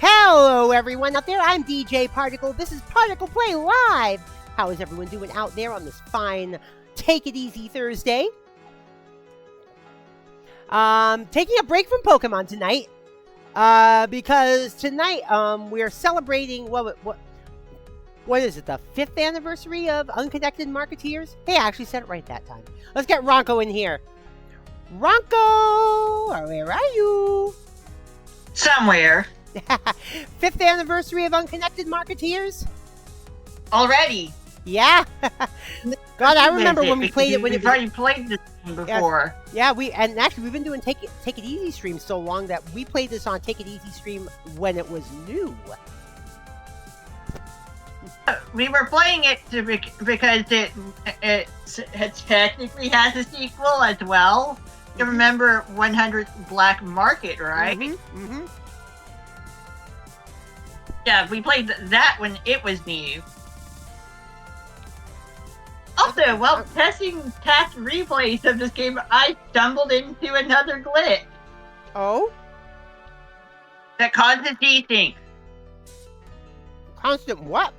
Hello, everyone out there. I'm DJ Particle. This is ParticlePlay Live. How is everyone doing out there on this fine Take It Easy Thursday? Taking a break from Pokemon tonight. Because tonight, we're celebrating, what is it, the 5th anniversary of Unconnected Marketeers? Hey, I actually said it right that time. Let's get Ronco in here. Ronco, where are you? Somewhere. 5th anniversary of Unconnected Marketeers? Already? Yeah. God, I remember when we played it when we've already played this game before. Yeah, and actually we've been doing Take It Easy streams so long that we played this on Take It Easy stream when it was new. We were playing it because it technically has a sequel as well. You remember 100 Black Market, right? Mm-hmm. Yeah, we played that when it was new. Also, while testing past replays of this game, I stumbled into another glitch. Oh? That causes desync. Constant what?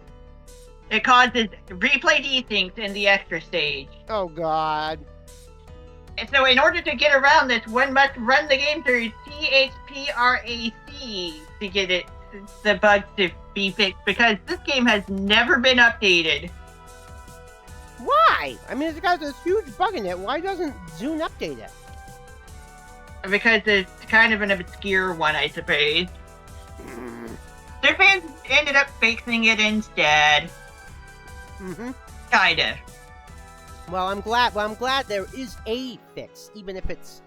It causes replay desyncs in the extra stage. Oh, God. And so in order to get around this, one must run the game through THPRAC to get the bug to be fixed, because this game has never been updated. Why? I mean, it's got this huge bug in it. Why doesn't Zune update it? Because it's kind of an obscure one, I suppose. Their fans ended up fixing it instead. Kinda. Well, I'm glad there is a fix, even if it's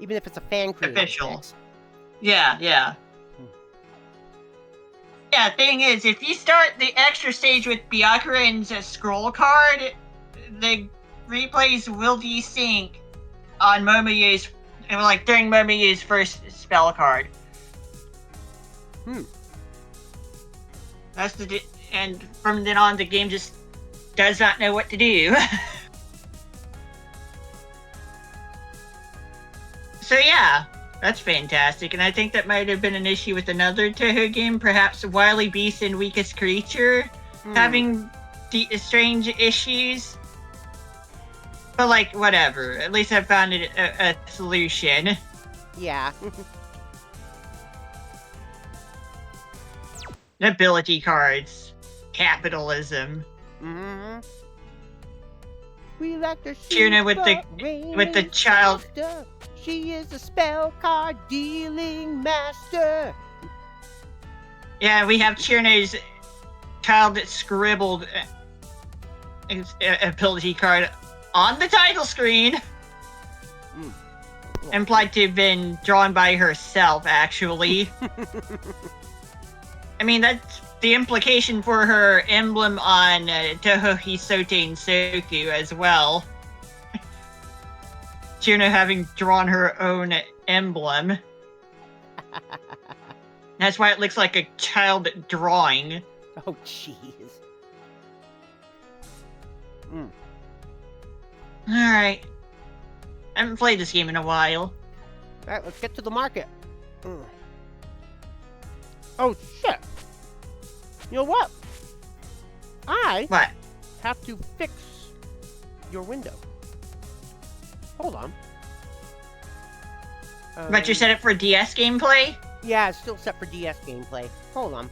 a fan created Official. fix. Yeah. Yeah, thing is, if you start the extra stage with Byakuren's scroll card, the replays will desync on Momoyu's, during Momoyu's first spell card. That's and from then on, the game just does not know what to do. So yeah, that's fantastic, and I think that might have been an issue with another Touhou game, perhaps Wily Beast and Weakest Creature, having strange issues. But whatever, at least I found it a solution. Yeah. Ability cards. Capitalism. We like to Tuna with the child. Master. She is a spell card dealing master. Yeah, we have Chirno's child that scribbled ability card on the title screen. Implied to have been drawn by herself, actually. I mean, that's the implication for her emblem on Touhou Hisoten Soku as well. Chirno having drawn her own emblem. That's why it looks like a child drawing. Oh, jeez. Alright. I haven't played this game in a while. Alright, let's get to the market. Oh, shit. You know what? What? Have to fix your window. Hold on. But you set it for DS gameplay? Yeah, it's still set for DS gameplay. Hold on.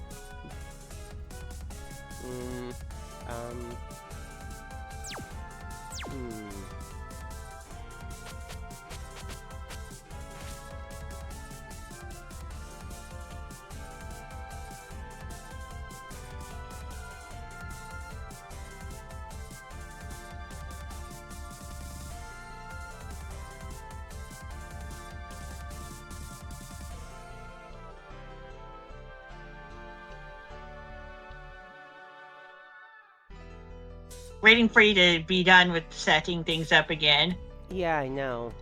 Waiting for you to be done with setting things up again. Yeah, I know.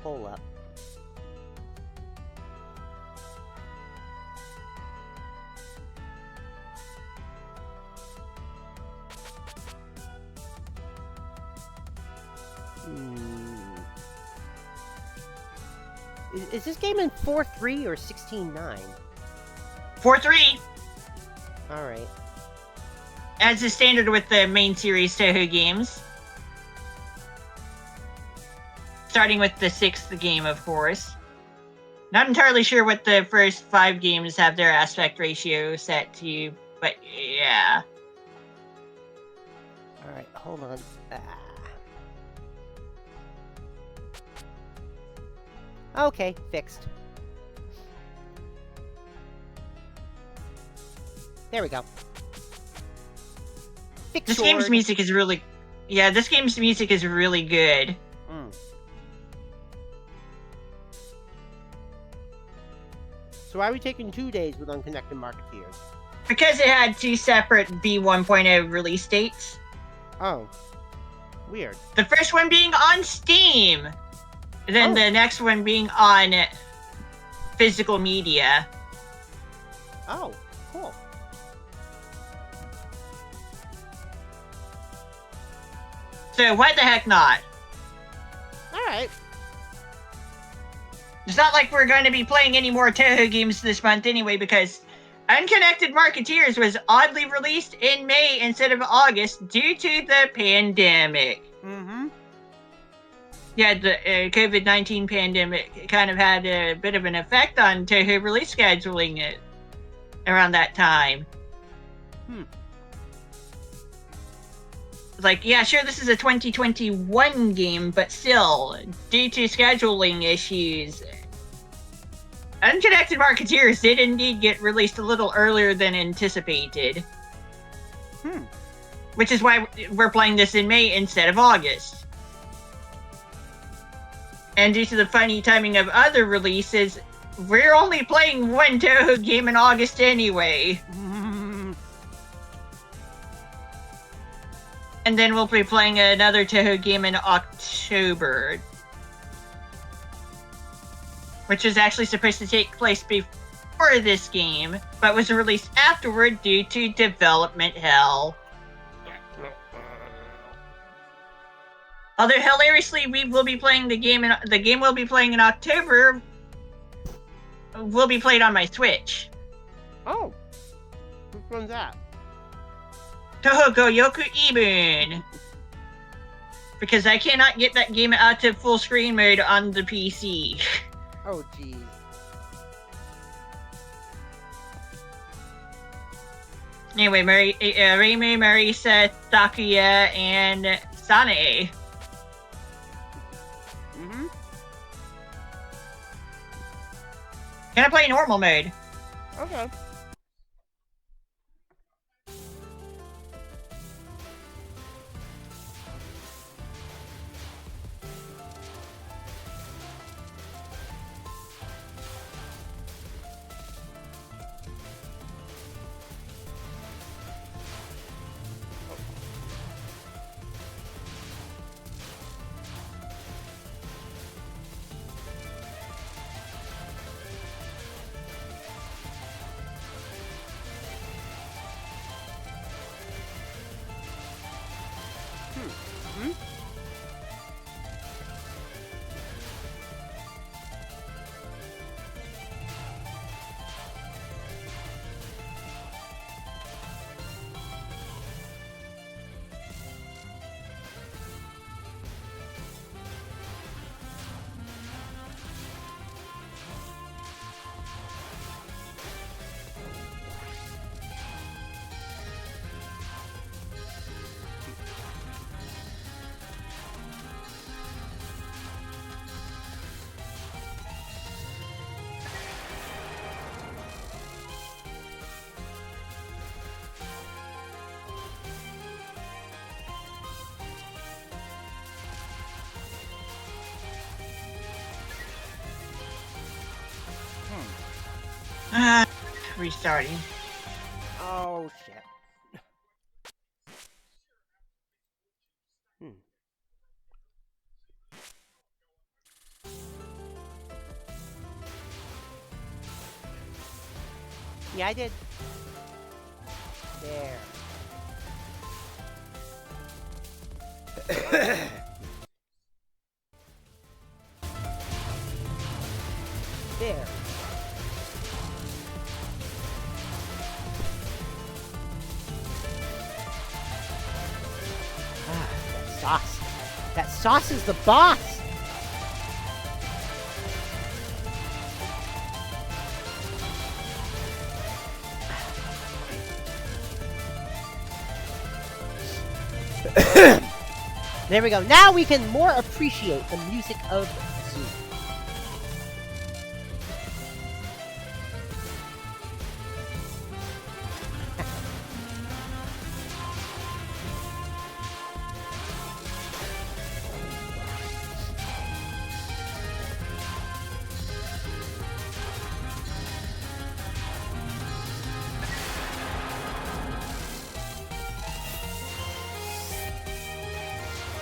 Hold up. Is this game in 4.3 or 16.9? 4-3, All right. as is standard with the main series Touhou games. Starting with the 6th game, of course. Not entirely sure what the first 5 games have their aspect ratio set to, but yeah. All right, hold on. Okay, fixed. There we go. This game's music is really... Yeah, this game's music is really good. Mm. So why are we taking 2 days with Unconnected Marketeers? Because it had 2 separate V1.0 release dates. Oh. Weird. The first one being on Steam. Then the next one being on physical media. Oh, cool. So why the heck not? Alright. It's not like we're going to be playing any more Touhou games this month anyway, because Unconnected Marketeers was oddly released in May instead of August due to the pandemic. Mm-hmm. Yeah, the COVID-19 pandemic kind of had a bit of an effect on Touhou release scheduling around that time. Like, yeah, sure, this is a 2021 game, but still, due to scheduling issues, Unconnected Marketeers did indeed get released a little earlier than anticipated. Which is why we're playing this in May instead of August. And due to the funny timing of other releases, we're only playing one Touhou game in August anyway. And then we'll be playing another Touhou game in October. Which is actually supposed to take place before this game, but was released afterward due to development hell. Although hilariously, we will be playing the game we'll be playing in October will be played on my Switch. Oh. Which one's that? Touhou Goyoku Ibun. Because I cannot get that game out to full screen mode on the PC. Oh, geez. Anyway, Reimu, Marisa, Takuya, and Sanae. Mm-hmm. Can I play normal mode? Okay. Restarting. Oh, shit. Yeah, I did. There. There. Ah, that sauce. That sauce is the boss. There we go. Now we can more appreciate the music of Zoom.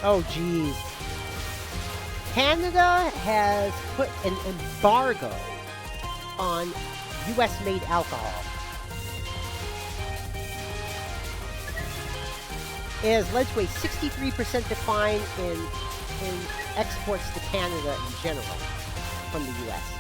Oh, geez. Canada has put an embargo on U.S.-made alcohol. It has led to a 63% decline in exports to Canada in general from the U.S.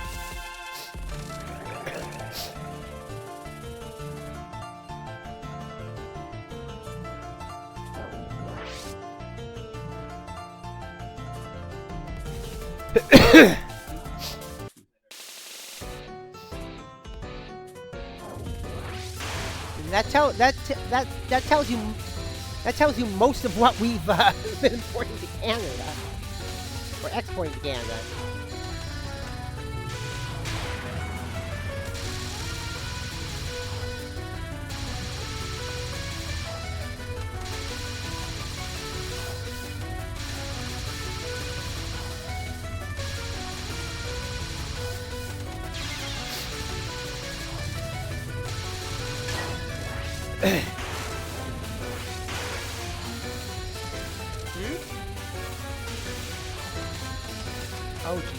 That tells you most of what we've been importing to Canada, or exporting to Canada. Oh, geez.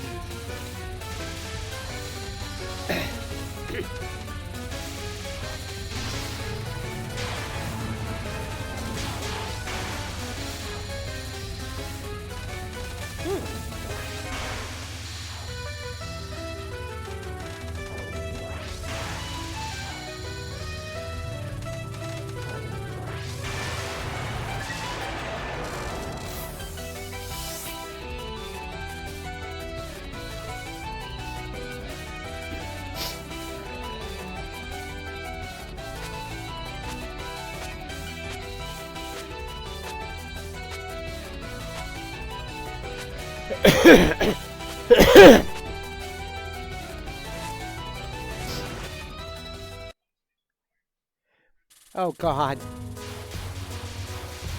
Oh, God.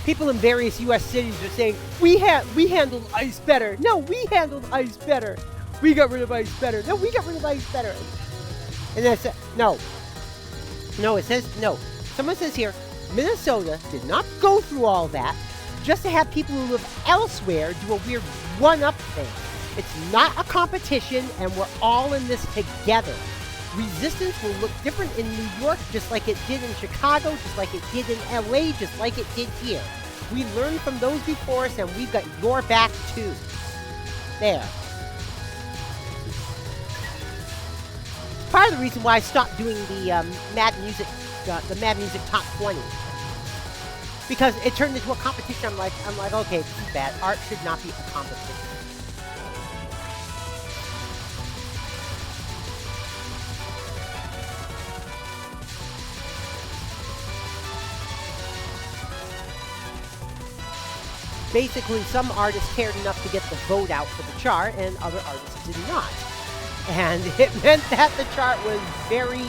People in various U.S. cities are saying, we handled ice better. No, we handled ice better. We got rid of ice better. No, we got rid of ice better. And then it says, no. No, it says, no. Someone says here, Minnesota did not go through all that just to have people who live elsewhere do a weird one-up thing. It's not a competition, and we're all in this together. Resistance will look different in New York, just like it did in Chicago, just like it did in LA, just like it did here. We learned from those before us, and we've got your back, too. There. Part of the reason why I stopped doing the Mad Music Top 20. Because it turned into a competition. I'm like, okay, too bad. Art should not be a competition. Basically, some artists cared enough to get the vote out for the chart, and other artists did not. And it meant that the chart was very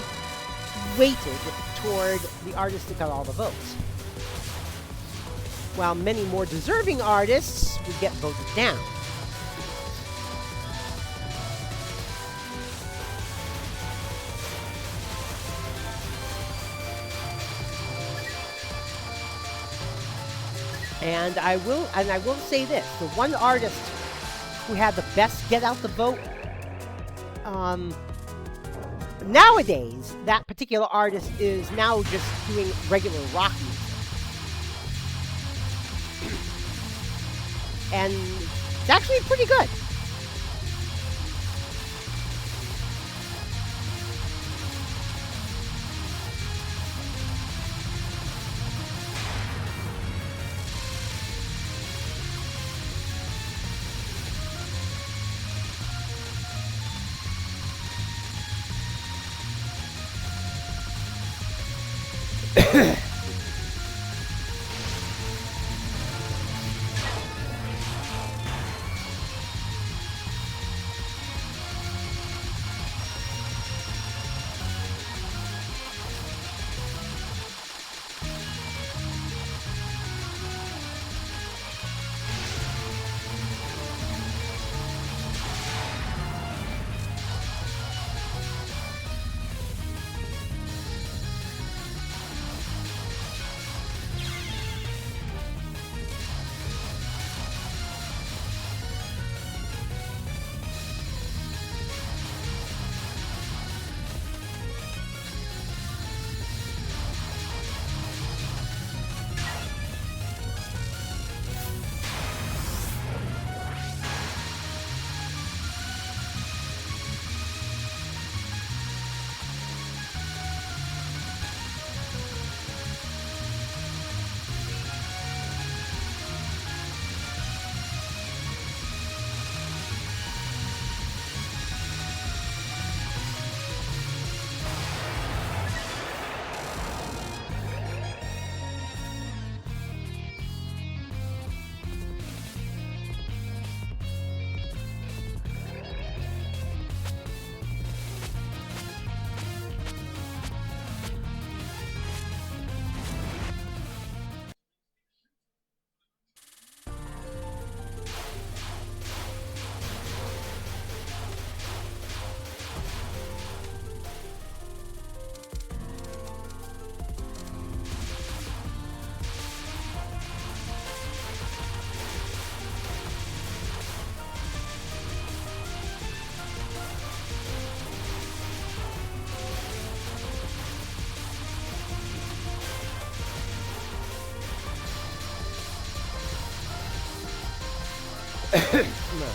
weighted toward the artists that got all the votes. While many more deserving artists would get voted down. And I will say this: the one artist who had the best get out the vote, nowadays that particular artist is now just doing regular rock music, and it's actually pretty good. No.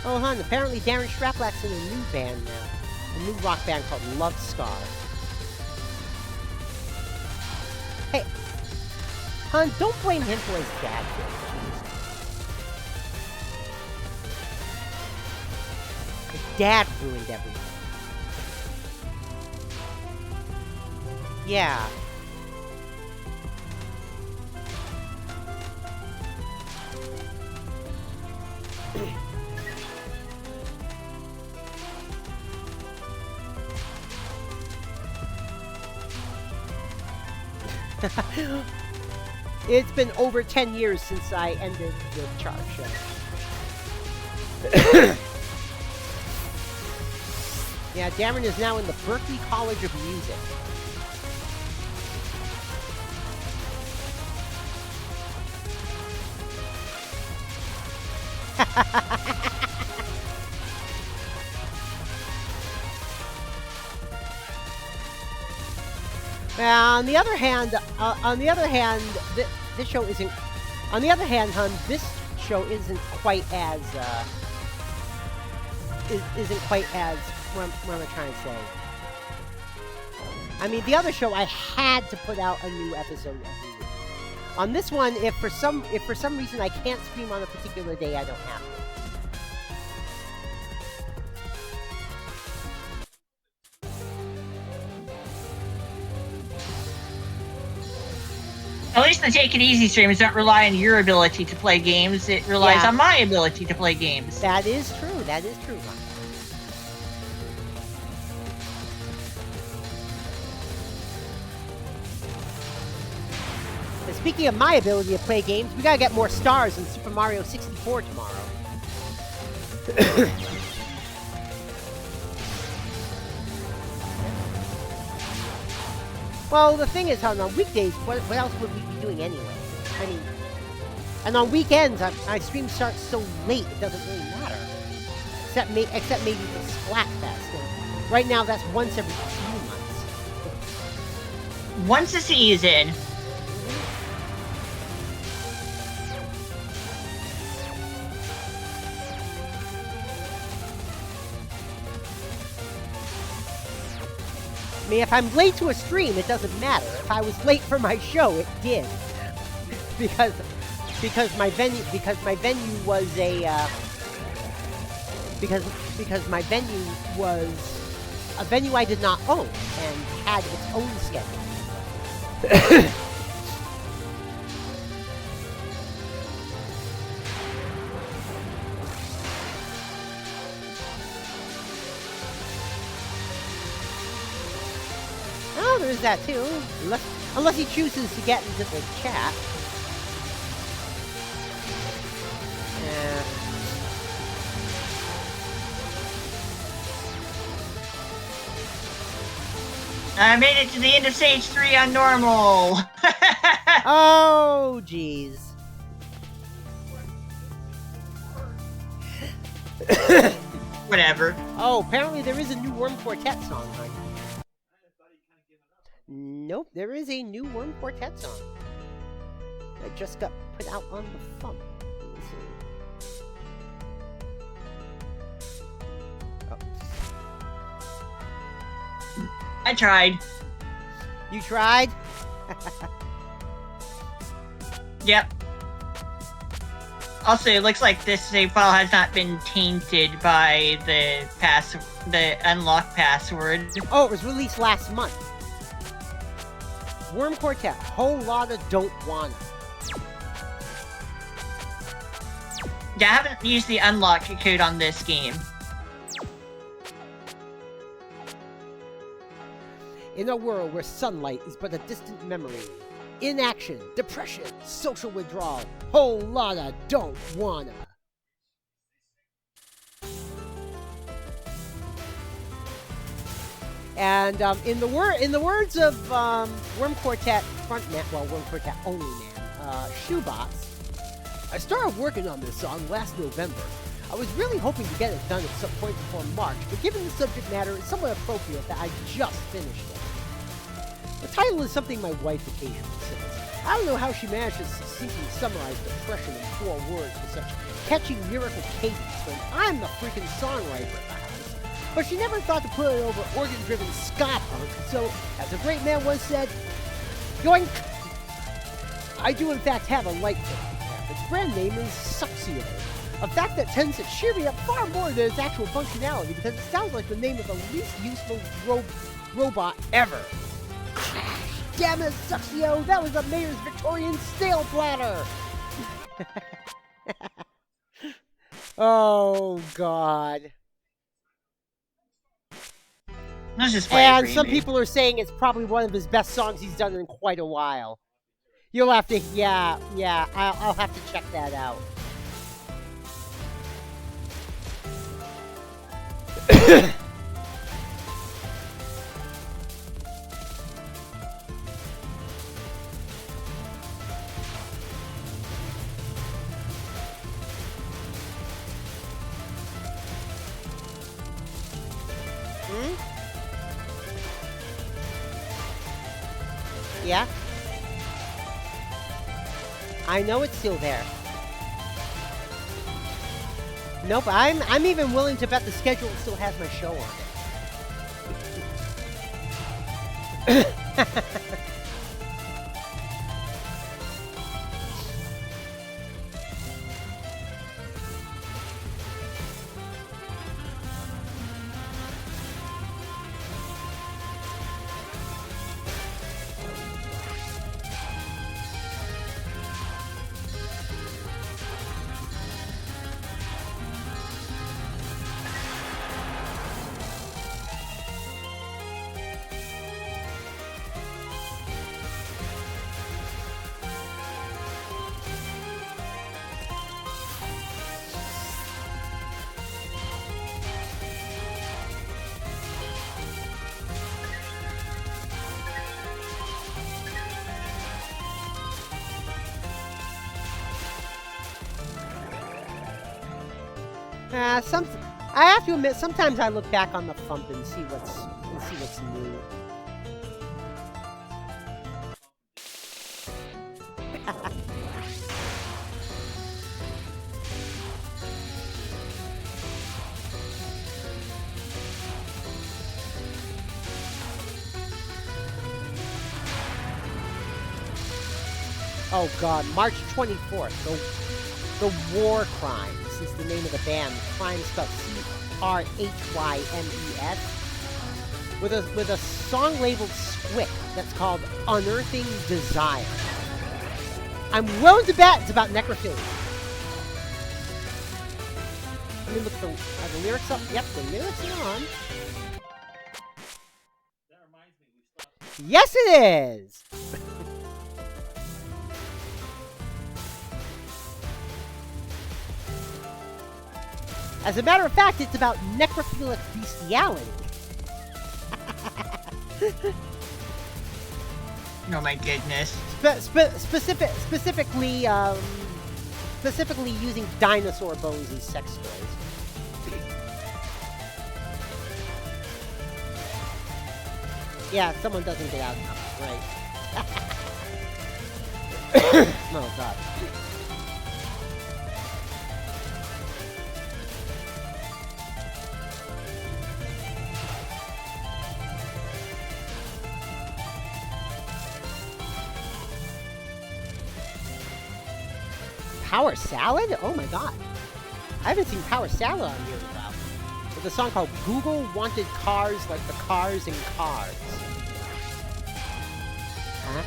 Oh, hon, apparently Darren Straplack's in a new band now. A new rock band called Love Scar. Hey, hon, don't blame him for his dad joke. His dad ruined everything. Yeah. It's been over 10 years since I ended the chart show. Yeah, Darren is now in the Berklee College of Music. On the other hand, this show isn't. On the other hand, hon, this show isn't quite as. Isn't quite as. What am I trying to say? I mean, the other show I had to put out a new episode every week. On this one, if for some reason I can't stream on a particular day, I don't have to. At least the Take It Easy streams don't rely on your ability to play games. It relies on my ability to play games. That is true. That is true, Ron. And speaking of my ability to play games, we gotta get more stars in Super Mario 64 tomorrow. Well, the thing is, on weekdays, what else would we be doing anyway? I mean, and on weekends, my stream starts so late, it doesn't really matter. Except maybe the Splatfest. And right now, that's once every few months. Once a season. I mean, if I'm late to a stream, it doesn't matter. If I was late for my show, it did. because my venue was a because my venue was a venue I did not own and had its own schedule. Oh, there's that too. Unless he chooses to get into the chat. I made it to the end of stage 3 on normal. Oh, jeez. Whatever. Oh, apparently there is a new Worm Quartet song, honey. Nope, there is a new Worm Quartet song. That just got put out on the Fump. Let me see. Oh. I tried. You tried? Yep. Also, it looks like this save file has not been tainted by the unlock password. Oh, it was released last month. Worm Quartet, whole lotta don't wanna. Yeah, I haven't used the unlock code on this game. In a world where sunlight is but a distant memory, inaction, depression, social withdrawal, whole lotta don't wanna. And in the words of Worm Quartet frontman, well, Worm Quartet only man, Shoebox, I started working on this song last November. I was really hoping to get it done at some point before March, but given the subject matter, it's somewhat appropriate that I just finished it. The title is something my wife occasionally says. I don't know how she managed to succinctly summarize depression in 4 words with such catchy lyrical cadence when I'm the freaking songwriter of the house. But she never thought to put it over organ-driven ska punk, so, as a great man once said, yoink! I do in fact have a light for it. Its brand name is Suxio, a fact that tends to cheer me up far more than its actual functionality because it sounds like the name of the least useful robot ever. Damn it, Suxio! That was a mayor's Victorian stale bladder! Oh, God. Let's just and some people are saying it's probably one of his best songs he's done in quite a while. You'll have to, yeah, I'll have to check that out. Yeah? I know it's still there. Nope, I'm even willing to bet the schedule still has my show on it. I have to admit, sometimes I look back on the Fump and see what's new. Oh God, March 24th. The War Crimes is the name of the band. Crimes spelled C-R-H-Y-M-E-S. With a song labeled Squick that's called Unearthing Desire. I'm willing to bet it's about necrophilia. Let me look at are the lyrics up? Yep, the lyrics are on. That reminds me, we stopped. Yes, it is! As a matter of fact, it's about necrophilic bestiality. Oh my goodness. Specifically using dinosaur bones as sex toys. Yeah, someone doesn't get out enough, right? Oh God. Power Salad? Oh my God. I haven't seen Power Salad on here in a while. With a song called Google Wanted Cars Like the Cars in Cars. Huh?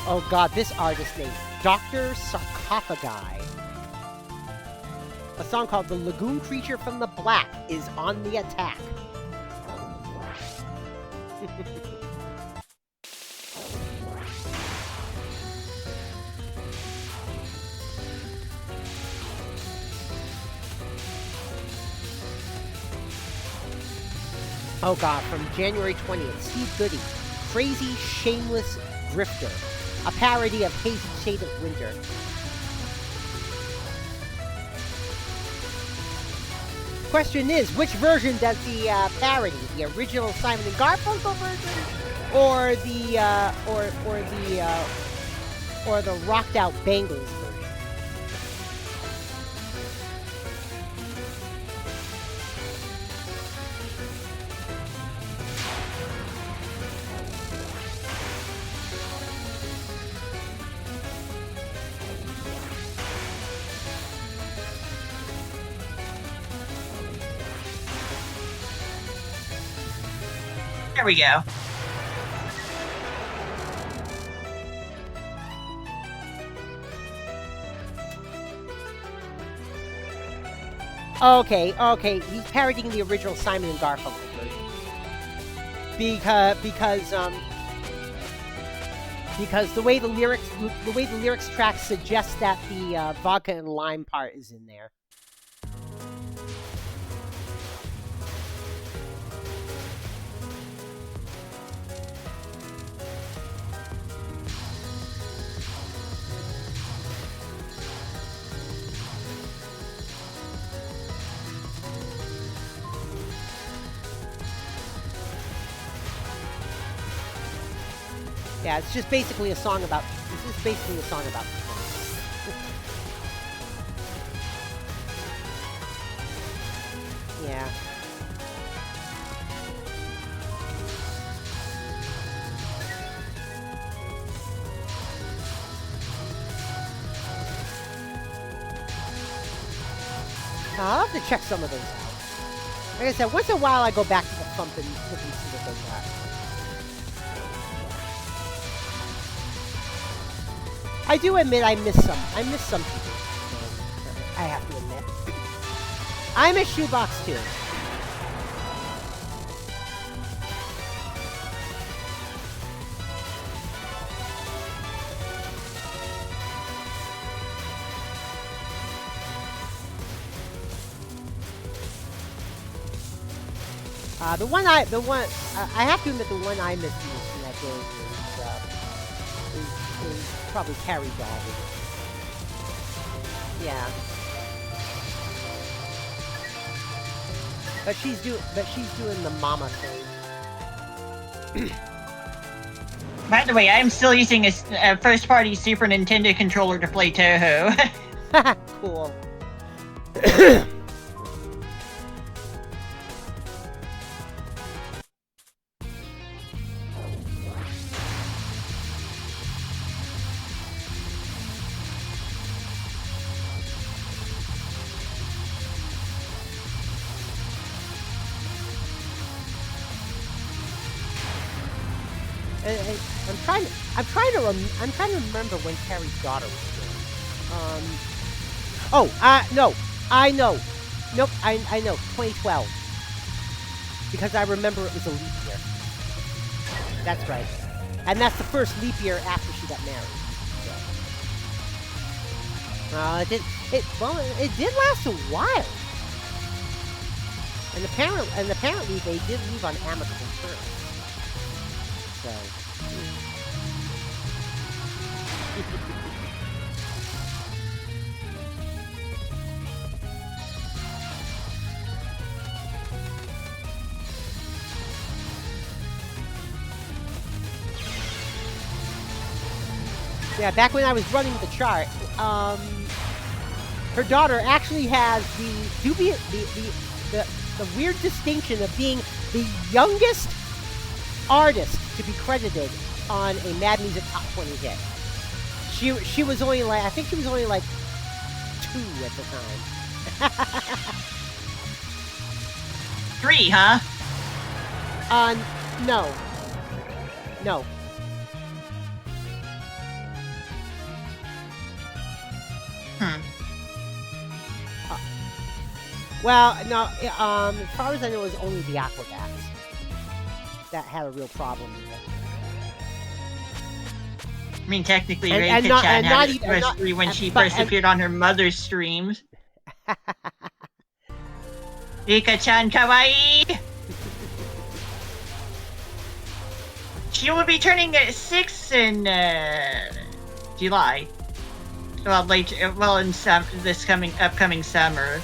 Oh God, this artist name, Dr. Sarcophagi. A song called The Lagoon Creature from the Black is on the attack. Oh God, from January 20th, Steve Goody, Crazy Shameless Grifter. A parody of Hazy Shade of Winter. Question is, which version does the parody? The original Simon and Garfunkel version, or the rocked out Bangles version? There we go. Okay, he's parodying the original Simon and Garfunkel version. Because the way the lyrics track suggests that the vodka and lime part is in there. Yeah, it's just basically a song about. Yeah. I'll have to check some of those out. Like I said, once in a while I go back to the thump and look and see what they got. I do admit I miss some people. I have to admit. I miss Shoebox too. The one I have to admit, the one I missed in that game is probably Carrie Doll. Yeah. But she's doing the mama thing. By the way, I'm still using a first-party Super Nintendo controller to play Touhou. Cool. I'm trying to remember when Carrie's daughter was born. No, I know. Nope, I know. 2012. Because I remember it was a leap year. That's right. And that's the first leap year after she got married. It did last a while. And apparently they did leave on amicable terms. So. Yeah, back when I was running the chart, her daughter actually has the weird distinction of being the youngest artist to be credited on a Mad Music Top 20 hit. She was only like, I think she was only like 2 at the time. 3, huh? No. No. Well, no, as far as I know, it was only the Aquabats that had a real problem with it. I mean, technically, Reika-chan had it firstly when she first appeared on her mother's streams. Reika-chan kawaii! She will be turning 6 in July. Well, in this upcoming summer.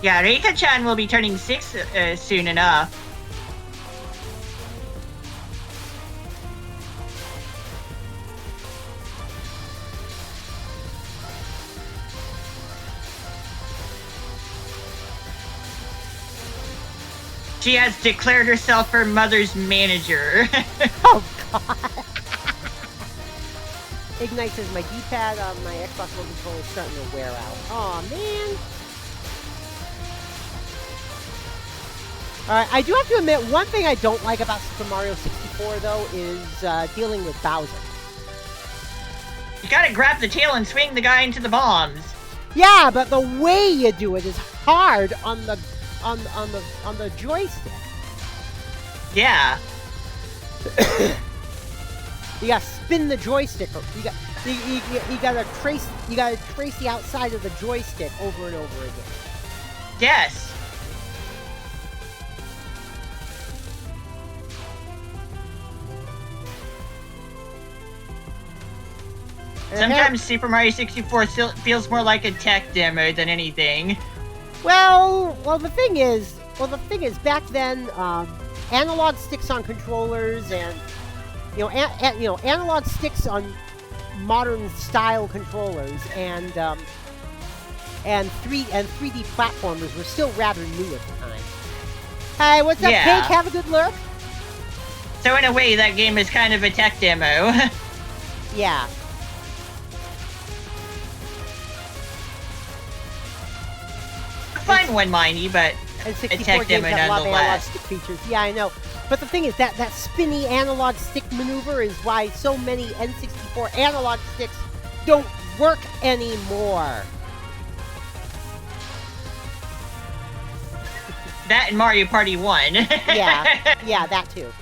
Yeah, Reika-chan will be turning 6 soon enough. She has declared herself her mother's manager. Oh, God. Ignite says my D-pad on my Xbox One controller is starting to wear out. Aw, man. Alright, I do have to admit, one thing I don't like about Super Mario 64, though, is dealing with Bowser. You gotta grab the tail and swing the guy into the bombs. Yeah, but the way you do it is hard on the joystick. Yeah. You gotta spin the joystick. You gotta trace the outside of the joystick over and over again. Yes. Sometimes Super Mario 64 still feels more like a tech demo than anything. Well, the thing is, back then, analog sticks on controllers and analog sticks on modern style controllers and 3D platformers were still rather new at the time. Hey, what's up, Pink? Have a good look. So in a way, that game is kind of a tech demo. Yeah. Fine one, mindy, but and 64 a tech games demo have a lot of analog nonetheless. stick features. Yeah, I know. But the thing is that spinny analog stick maneuver is why so many N64 analog sticks don't work anymore. That and Mario Party 1. Yeah, that too.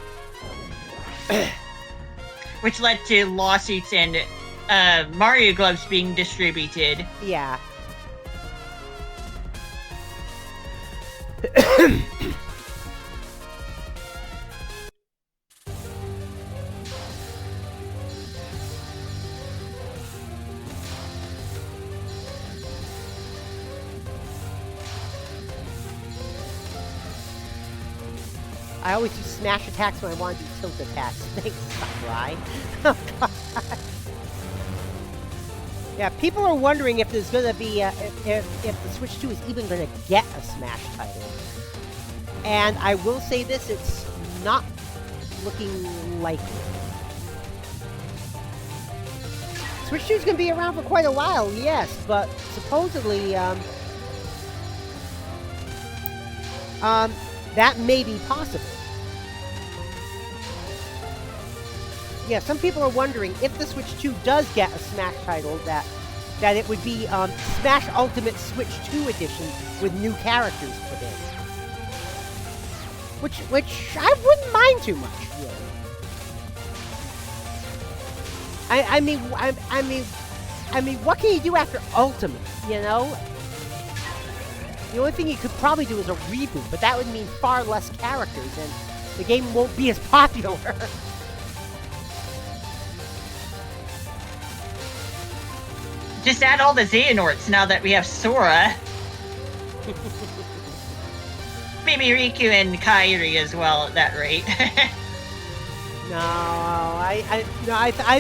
Which led to lawsuits and Mario gloves being distributed. Yeah. I always do smash attacks when I want to do tilt attacks. Thanks, Sakurai. Oh, God. Yeah, people are wondering if there's gonna be if the Switch 2 is even gonna get a Smash title. And I will say this: it's not looking likely. Switch 2 is gonna be around for quite a while, yes, but supposedly that may be possible. Yeah, some people are wondering if the Switch 2 does get a Smash title, that it would be Smash Ultimate Switch 2 Edition with new characters put in. Which I wouldn't mind too much, really. I mean, what can you do after Ultimate, you know? The only thing you could probably do is a reboot, but that would mean far less characters, and the game won't be as popular. Just add all the Xehanorts now that we have Sora. Maybe Riku and Kairi as well at that rate. No, I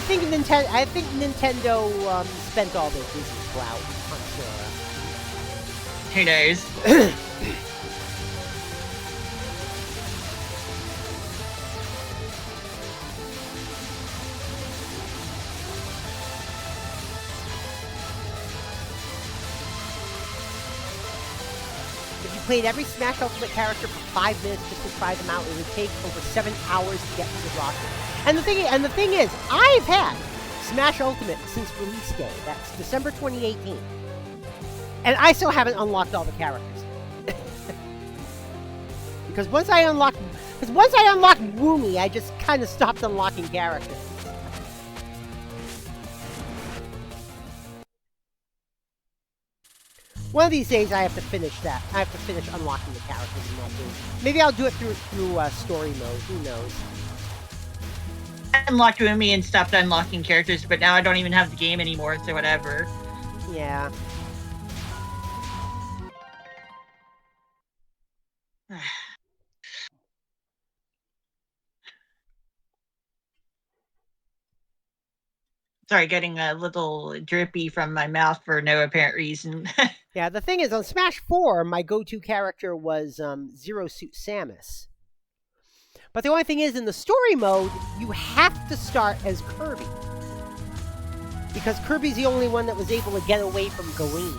think Nintendo spent all their business clout on Sora. Who knows? If you played every Smash Ultimate character for 5 minutes just to try them out, it would take over 7 hours to get to the roster. And the thing is, I've had Smash Ultimate since release day. That's December 2018. And I still haven't unlocked all the characters. Because once I unlocked Woomy, I just kind of stopped unlocking characters. One of these days, I have to finish that. I have to finish unlocking the characters in that game. Maybe I'll do it through story mode. Who knows? I unlocked Umi and stopped unlocking characters, but now I don't even have the game anymore, so whatever. Yeah. Sorry, getting a little drippy from my mouth for no apparent reason. Yeah, the thing is, on Smash 4, my go-to character was Zero Suit Samus. But the only thing is, in the story mode, you have to start as Kirby. Because Kirby's the only one that was able to get away from Galeen.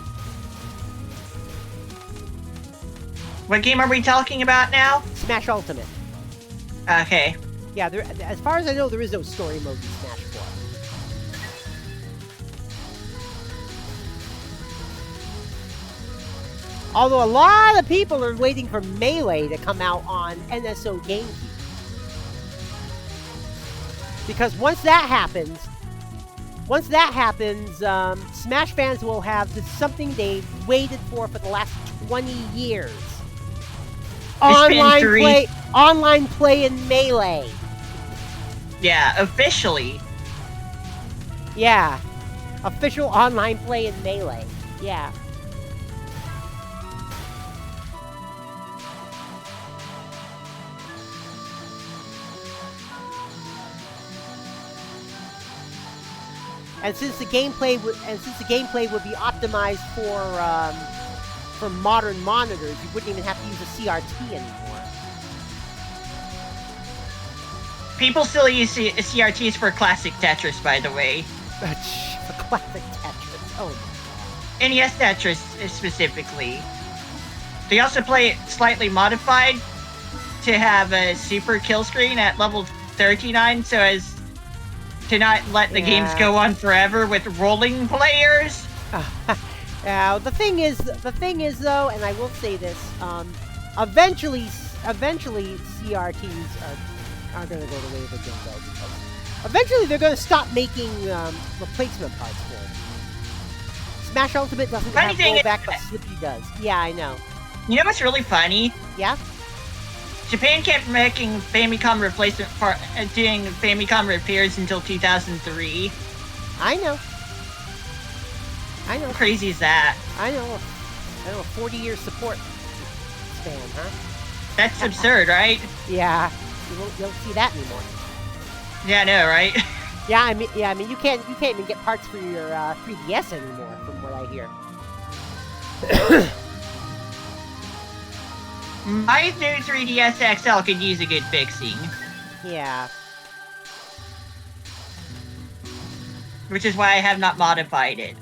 What game are we talking about now? Smash Ultimate. Okay. Yeah, as far as I know, there is no story mode in Smash 4. Although a lot of people are waiting for Melee to come out on NSO GameCube. Because once that happens, Smash fans will have something they've waited for the last 20 years. Online play in Melee. Yeah, officially. Yeah. Official online play in Melee. Yeah. And since the gameplay would be optimized for modern monitors, you wouldn't even have to use a CRT anymore. People still use CRTs for classic Tetris, by the way. For classic Tetris. Oh my god. NES Tetris specifically. They also play it slightly modified to have a super kill screen at level 39, so as to not let the games go on forever with rolling players. Now the thing is though, and I will say this, eventually CRTs are going to go the way of the Jumbo, because eventually they're going to stop making replacement parts for it. Smash Ultimate doesn't have rollback, but Slippy does. Yeah, I know. You know what's really funny? Yeah. Japan kept making Famicom replacement doing Famicom repairs until 2003. I know. How crazy is that? I know. 40-year support span, huh? That's absurd, right? Yeah. You don't see that anymore. Yeah, I know, right? Yeah, I mean, you can't even get parts for your 3DS anymore, from what I hear. My new 3DS XL could use a good fixing. Yeah. Which is why I have not modified it.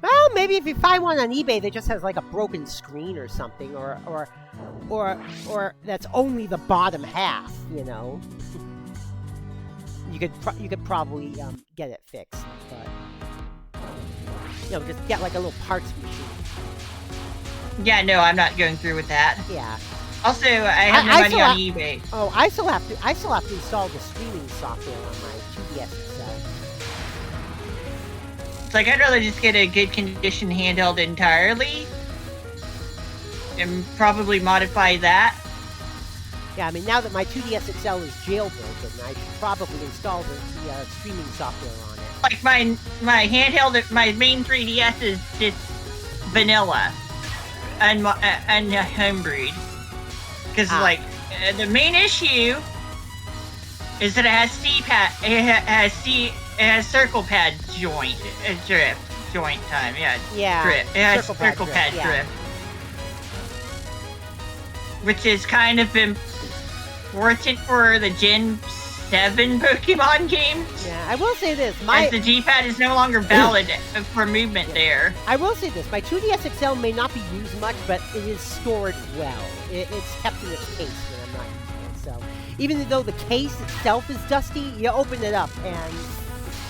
Well, maybe if you find one on eBay that just has like a broken screen or something, or that's only the bottom half, you know. You could probably get it fixed, but you know, just get like a little parts machine. Yeah, no, I'm not going through with that. Yeah. Also, I have no money on eBay. Oh, I still have to install the streaming software on my 2DS XL. It's like I'd rather just get a good condition handheld entirely, and probably modify that. Yeah, I mean, now that my 2DS XL is jailbroken, I should probably install the streaming software on it. Like my handheld, my main 3DS is just vanilla and homebrewed. Because like the main issue is that it has C-pad, it has circle pad drift joint time. Yeah, drift. It has circle pad drift, which is kind of important for the Gen 7 Pokemon games. Yeah, I will say this. As the G-pad is no longer valid for movement there. I will say this. My 2DS XL may not be used much, but it is stored well. It's kept in its case when I'm not using it. So even though the case itself is dusty, you open it up and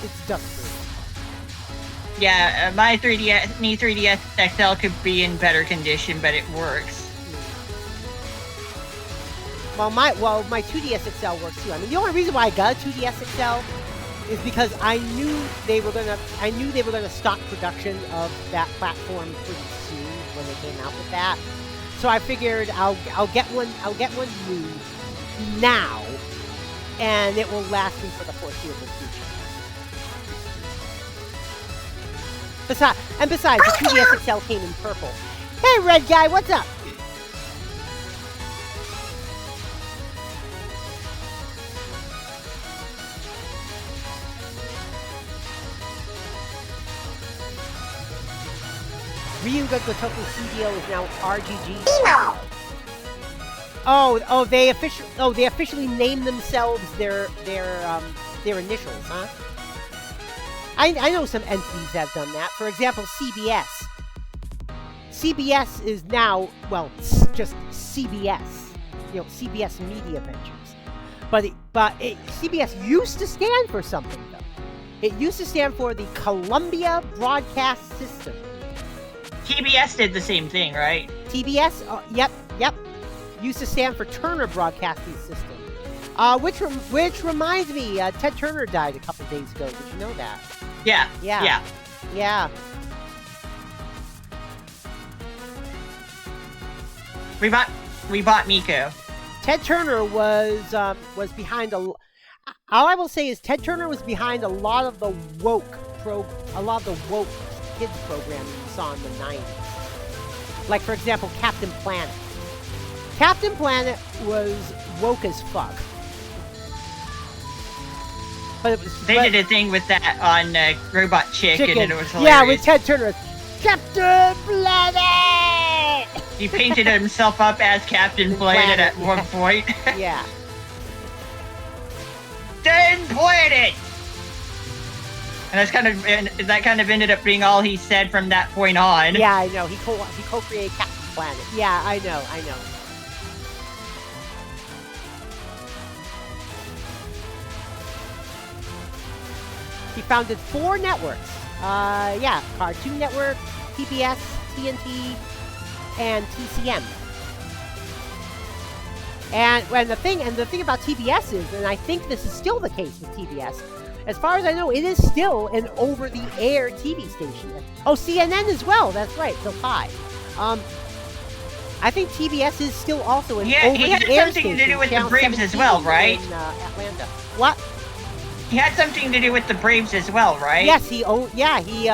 it's dust-free. Yeah, my 3DS XL could be in better condition, but it works. Well, my 2DS XL works too. I mean, the only reason why I got a 2DS XL is because I knew they were gonna stop production of that platform pretty soon when they came out with that. So I figured I'll get one new now, and it will last me for the foreseeable future. Besides, the 2DS XL came in purple. Hey, red guy, what's up? Ryuga Gotoku CDO is now RGG. Oh, they officially named themselves their initials, huh? I know some entities that have done that. For example, CBS. CBS is now, well, just CBS. You know, CBS Media Ventures. But CBS used to stand for something, though. It used to stand for the Columbia Broadcast System. TBS did the same thing, right? TBS? Yep. Used to stand for Turner Broadcasting System. Which reminds me, Ted Turner died a couple days ago. Did you know that? Yeah. We bought Miko. Ted Turner was behind all I will say is Ted Turner was behind a lot of the woke kids programming you saw in the 90s. Like, for example, Captain Planet. Captain Planet was woke as fuck. But They did a thing with that on Robot Chicken, and it was hilarious. Yeah, with Ted Turner. Captain Planet! He painted himself up as Captain Planet at one point. Yeah. Then Planet! And that kind of ended up being all he said from that point on. Yeah, I know. He co-created Captain Planet. Yeah, I know. He founded 4 networks. Cartoon Network, PBS, TNT, and TCM. And the thing about TBS is, and I think this is still the case with TBS, as far as I know, it is still an over-the-air TV station. Oh, CNN as well. That's right. So 5. I think TBS is still also an Yeah, over he the had air something to station, do with the Channel Braves as 17 well, right? In Atlanta. What? He had something to do with the Braves as well, right? Yes, he owned. Yeah, he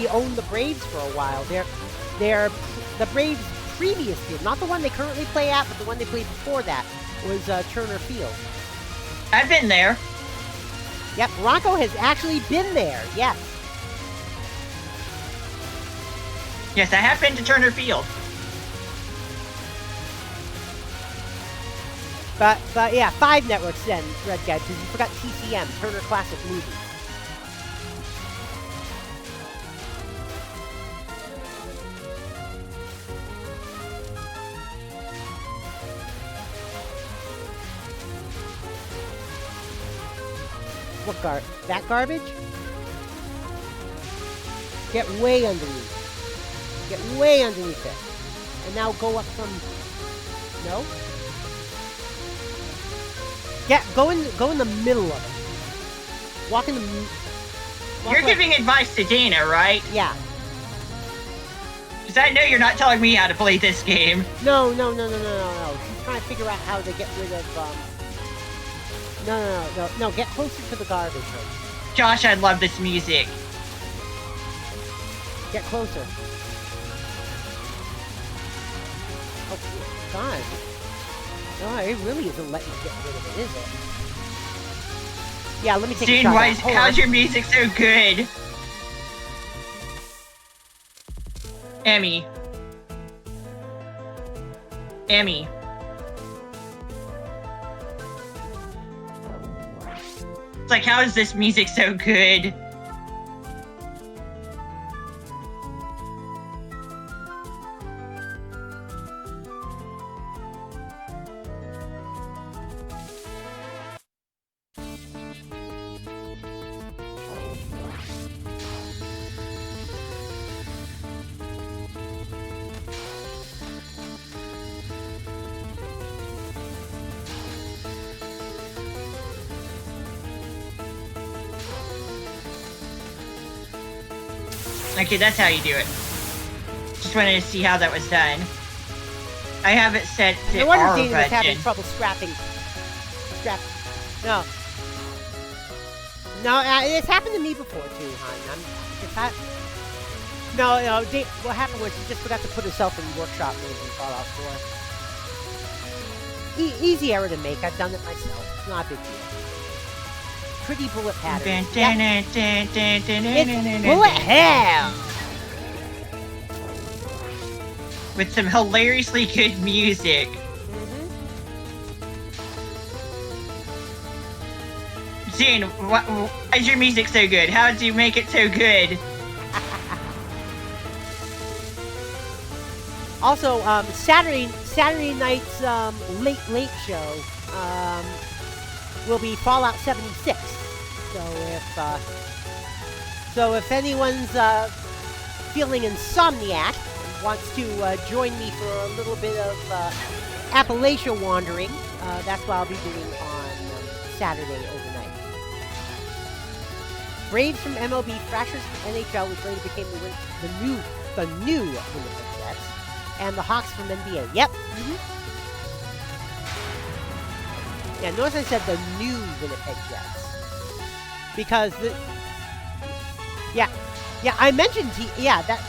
owned the Braves for a while. They're the Braves' previous field, not the one they currently play at, but the one they played before that was Turner Field. I've been there. Yep, Bronco has actually been there. Yes. Yes, I have been to Turner Field. But yeah, 5 networks then, Red Guy, because you forgot TCM, Turner Classic Movies. What that garbage? Get way underneath. Get way underneath it. And now go up from... No? Go in the middle of it. Walk in the... You're giving advice to Dana, right? Yeah. Because I know you're not telling me how to play this game. No. She's trying to figure out how to get rid of, No, get closer to the garbage. Josh, I love this music. Get closer. Oh, God. No, it really isn't letting you get rid of it, is it? Yeah, let me take a Dude, shot. how's your music so good? Emmy. It's like, how is this music so good? Okay, that's how you do it. Just wanted to see how that was done. I have it set to No wonder R Dana was having button. trouble No. No, it's happened to me before too, hon. What happened was she just forgot to put herself in workshop mode in Fallout 4. Easy error to make. I've done it myself. It's not a big deal. Pretty bullet pattern. Yep. It's bullet hell! With some hilariously good music. Zane, why is your music so good? How did you make it so good? Also, Saturday night's late show will be Fallout 76. So if anyone's feeling insomniac and wants to join me for a little bit of Appalachia wandering, that's what I'll be doing on Saturday overnight. Braves from MLB, Thrashers from NHL, which later became the new Winnipeg Jets, and the Hawks from NBA. Yep. Yeah, notice I said the new Winnipeg Jets. Because I mentioned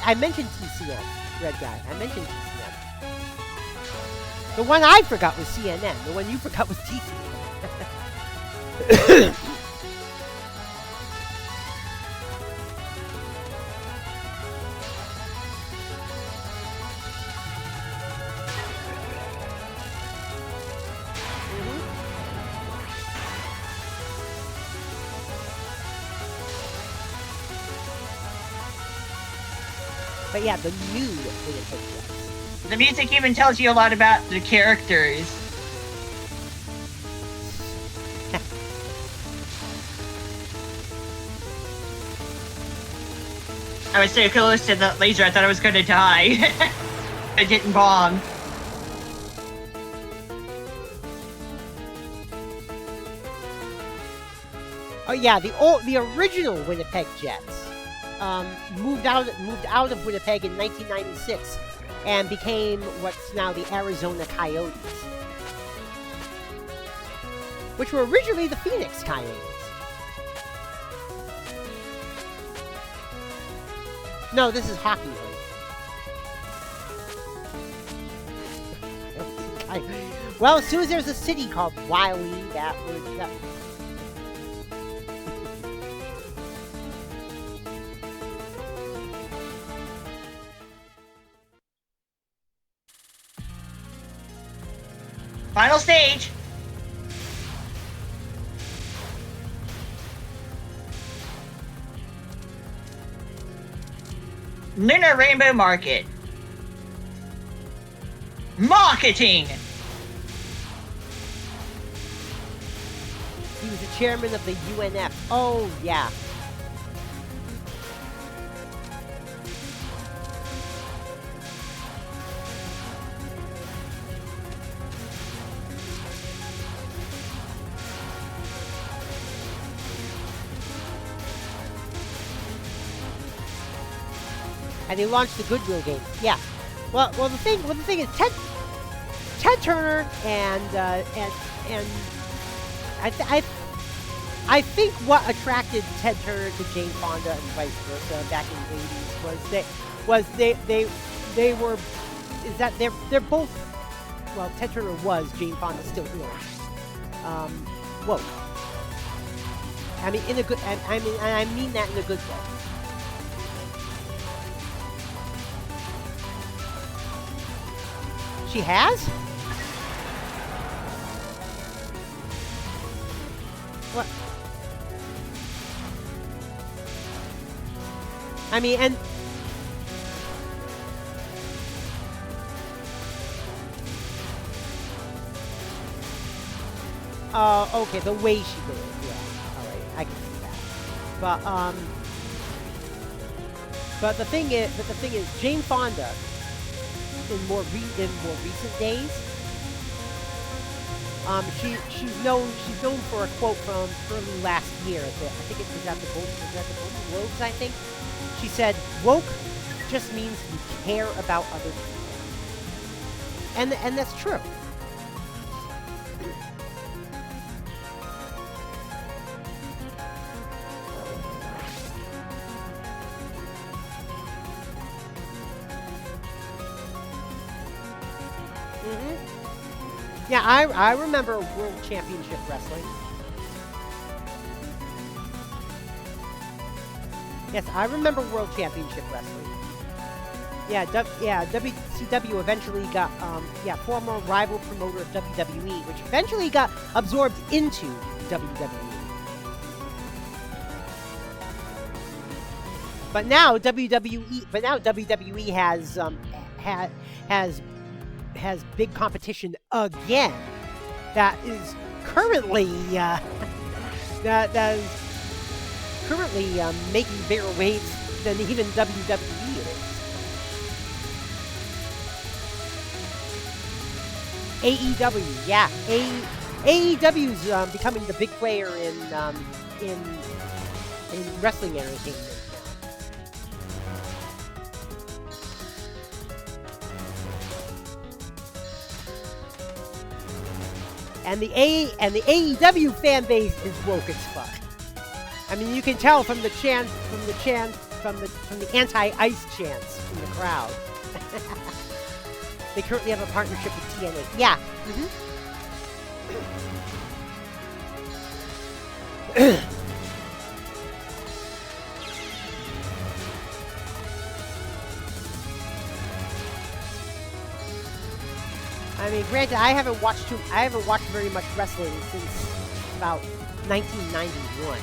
I mentioned TCM, Red Guy. I mentioned TCM. The one I forgot was CNN. The one you forgot was TCM. But yeah, the new Winnipeg Jets. The music even tells you a lot about the characters. I was so close to the laser, I thought I was gonna die. I didn't bomb. Oh yeah, the original Winnipeg Jets moved out of Winnipeg in 1996 and became what's now the Arizona Coyotes, which were originally the Phoenix Coyotes. No, this is hockey. Well, as soon as there's a city called Wiley, that would... Final stage. Lunar Rainbow Market. Marketing. He was the chairman of the UNF. Oh, yeah. And he launched the Goodwill game. Yeah. Well, the thing is, Ted Turner and I think what attracted Ted Turner to Jane Fonda and vice versa back in the 80s they were they're both, well, Ted Turner was, Jane Fonda still is, woke. I mean in a good, and I mean that in a good way. She has? What? I mean, and... okay, the way she did it, yeah. Alright, I can see that. But the thing is, Jane Fonda, in more recent days, she's known for a quote from early last year. I think it was at the Golden Globes. I think she said, "Woke just means you care about other people," and that's true. Yeah, I remember World Championship Wrestling. Yes, I remember World Championship Wrestling. Yeah, WCW eventually got, former rival promoter of WWE, which eventually got absorbed into WWE. But now WWE has big competition again. That is currently making bigger waves than even WWE is. AEW, yeah, AEW's becoming the big player in wrestling entertainment. And the AEW fan base is woke as fuck. I mean, you can tell from the anti-ice chants in the crowd. They currently have a partnership with TNA. Yeah. I mean, granted, I haven't watched very much wrestling since about 1991.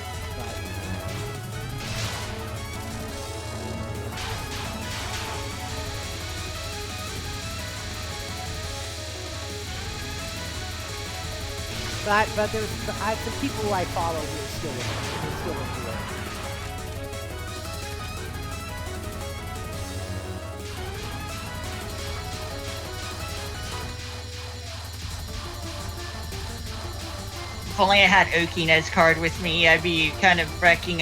But there's some people who I follow who are still into it. If only I had Okina's card with me, I'd be kind of wrecking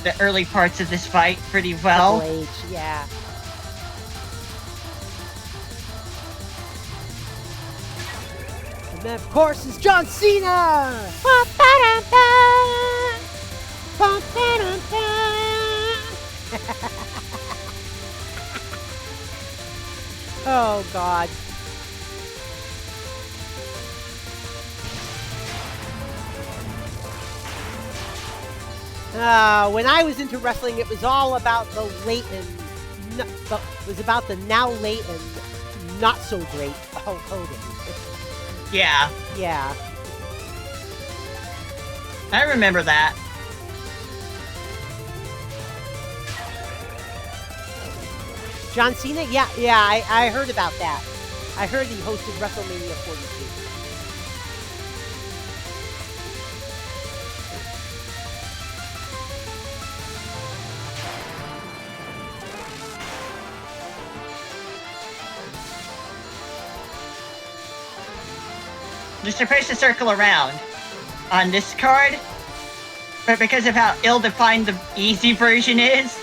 the early parts of this fight pretty well. Triple H, yeah. And of course, is John Cena. Oh God. When I was into wrestling, it was all about the late and it was about the now late and not so great Hulk Hogan. Yeah. Yeah. I remember that. John Cena? Yeah, I heard about that. I heard he hosted WrestleMania 42. You're supposed to circle around on this card, but because of how ill-defined the easy version is,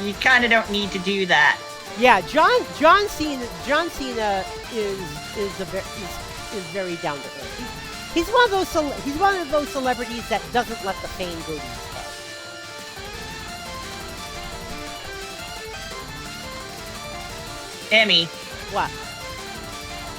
you kind of don't need to do that. Yeah, John Cena is very down to earth. He's one of those celebrities that doesn't let the fame go to his head. Emmy, What?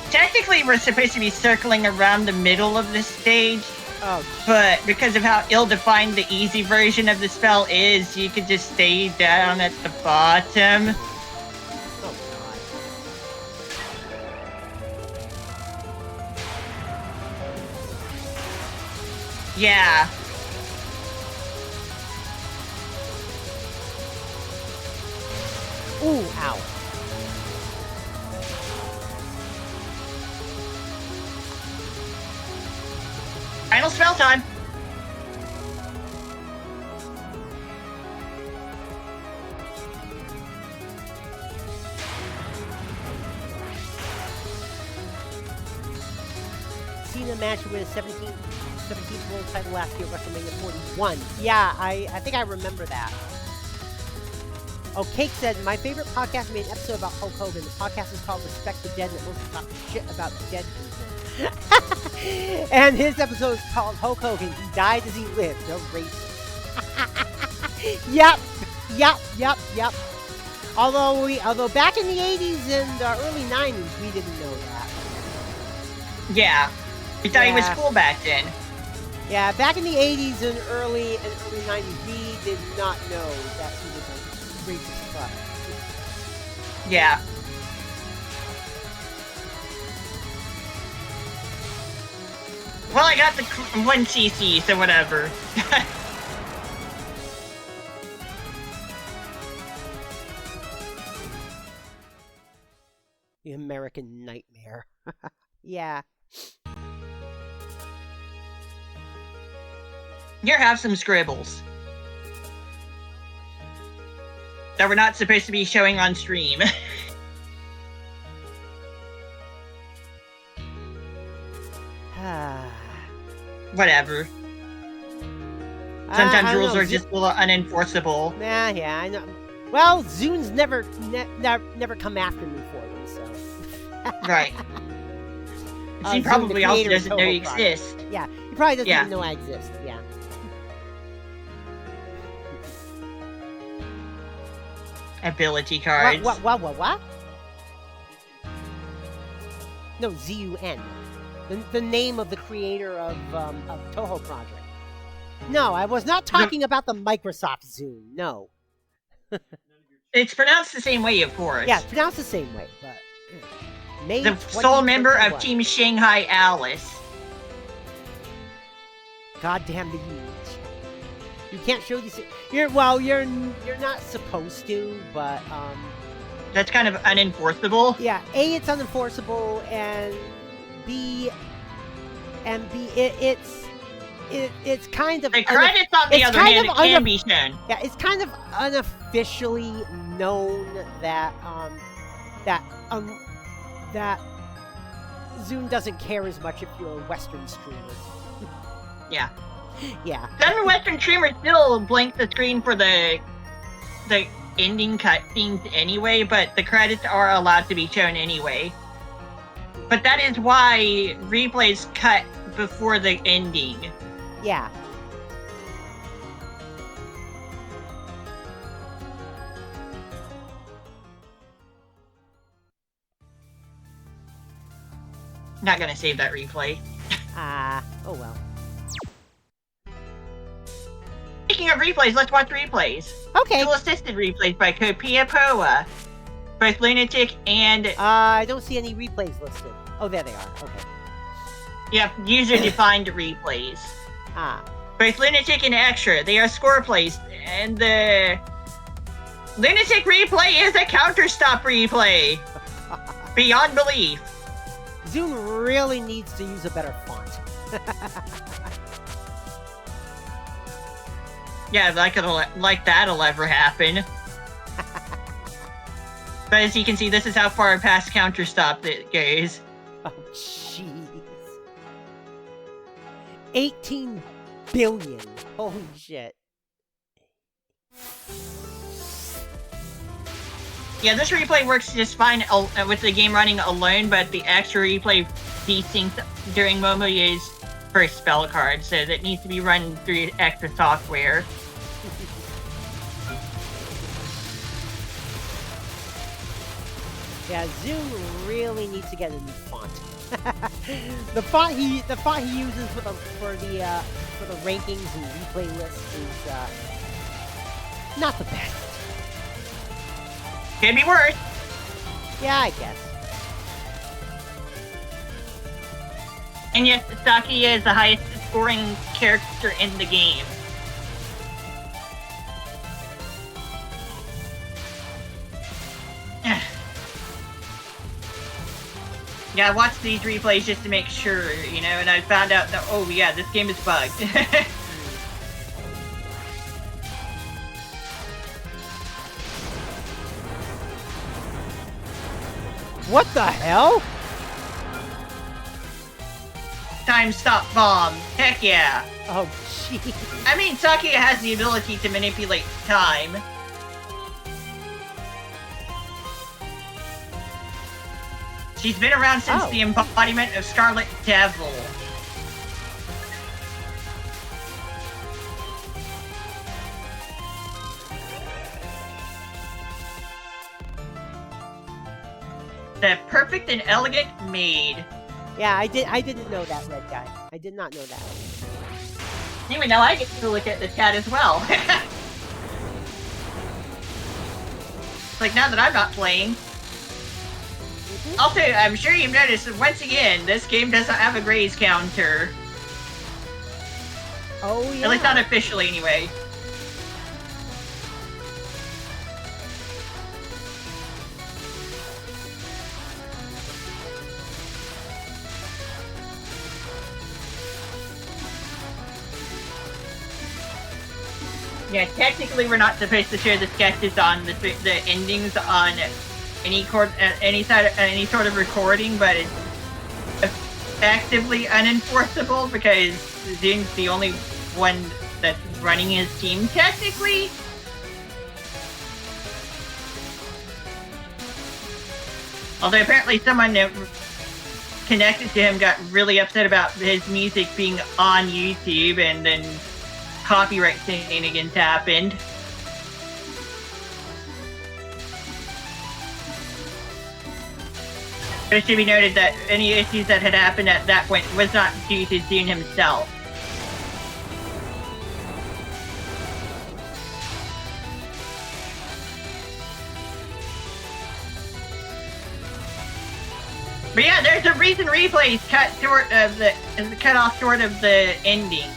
technically we're supposed to be circling around the middle of the stage, Oh, but because of how ill-defined the easy version of the spell is, you could just stay down at the bottom. oh God. Yeah. Ooh, ow. Final spell time. Cena match to win a 17th world title last year at WrestleMania 41. Yeah, I think I remember that. Oh, Cake said, my favorite podcast made an episode about Hulk Hogan. The podcast is called Respect the Dead, and it mostly talks shit about dead people. And his episode is called Hulk Hogan. He died as he lived. A racist. Yep. Although back in the 80s and early 90s, we didn't know that. Yeah. We thought he was Yeah. cool back then. Yeah, back in the 80s and early 90s, we did not know that he was a racist fuck. Yeah. Well, I got the 1cc, so whatever. The American Nightmare. Yeah. Here, have some scribbles. That we're not supposed to be showing on stream. Whatever. Sometimes rules are just a little unenforceable. Yeah, I know. Well, Zune's never come after me for them, so. Right. He Zune, probably the also creator of doesn't know you Touhou Project. exist. Yeah, he probably doesn't Yeah. even know I exist. Yeah. Ability cards. What? No, ZUN. The name of the creator of Touhou Project. No, I was not talking about the Microsoft Zune. No. It's pronounced the same way, of course. Yeah, it's pronounced the same way, but May The sole member of 2021. Team Shanghai Alice. Goddamn the huge. You can't show these. You're not supposed to, but That's kind of unenforceable. yeah. A, it's unenforceable, and B, it's kind of The credits on the it's other kind hand, it of can be shown. yeah, it's kind of unofficially known that that Zune doesn't care as much if you're a Western streamer. Yeah. Yeah. Some Western streamers still blank the screen for the ending cutscenes anyway, but the credits are allowed to be shown anyway. But that is why replays cut before the ending. Yeah. Not gonna save that replay. Oh well. Speaking of replays, let's watch replays. Okay. Tool assisted replays by Copia Poa. Both Lunatic and I don't see any replays listed. Oh, there they are. Okay. user-defined replays. Ah. Both Lunatic and Extra, they are score plays, and the Lunatic replay is a counter stop replay. Beyond belief. Zune really needs to use a better font. Yeah, like that'll ever happen. But as you can see, this is how far past counter stop it goes. Oh, jeez. 18 billion. Holy shit. Yeah, this replay works just fine with the game running alone, but the extra replay desyncs during Momoya's first spell card, so that needs to be run through extra software. Yeah, Zune really needs to get a new font. the font he uses for the rankings and replay lists is not the best. Could be worse. Yeah, I guess. And yes, Sakia is the highest scoring character in the game. Yeah, I watched these replays just to make sure, you know, and I found out that, oh yeah, this game is bugged. What the hell? Time stop bomb. Heck yeah. Oh, jeez. I mean, Sakia has the ability to manipulate time. She's been around since the embodiment of Scarlet Devil. The perfect and elegant maid. Yeah, I didn't know that, Red Guy. I did not know that. Anyway, now I get to look at the chat as well. Like, now that I'm not playing. Also, I'm sure you've noticed that once again, this game doesn't have a graze counter. Oh, yeah. At least not officially, anyway. Yeah, technically we're not supposed to show the sketches on the endings on any sort of recording, but it's effectively unenforceable because Zune's the only one that's running his team technically. Although apparently someone connected to him got really upset about his music being on YouTube, and then copyright shenanigans happened. But it should be noted that any issues that had happened at that point was not due to Zune himself. But yeah, there's a reason replays cut off short of the endings.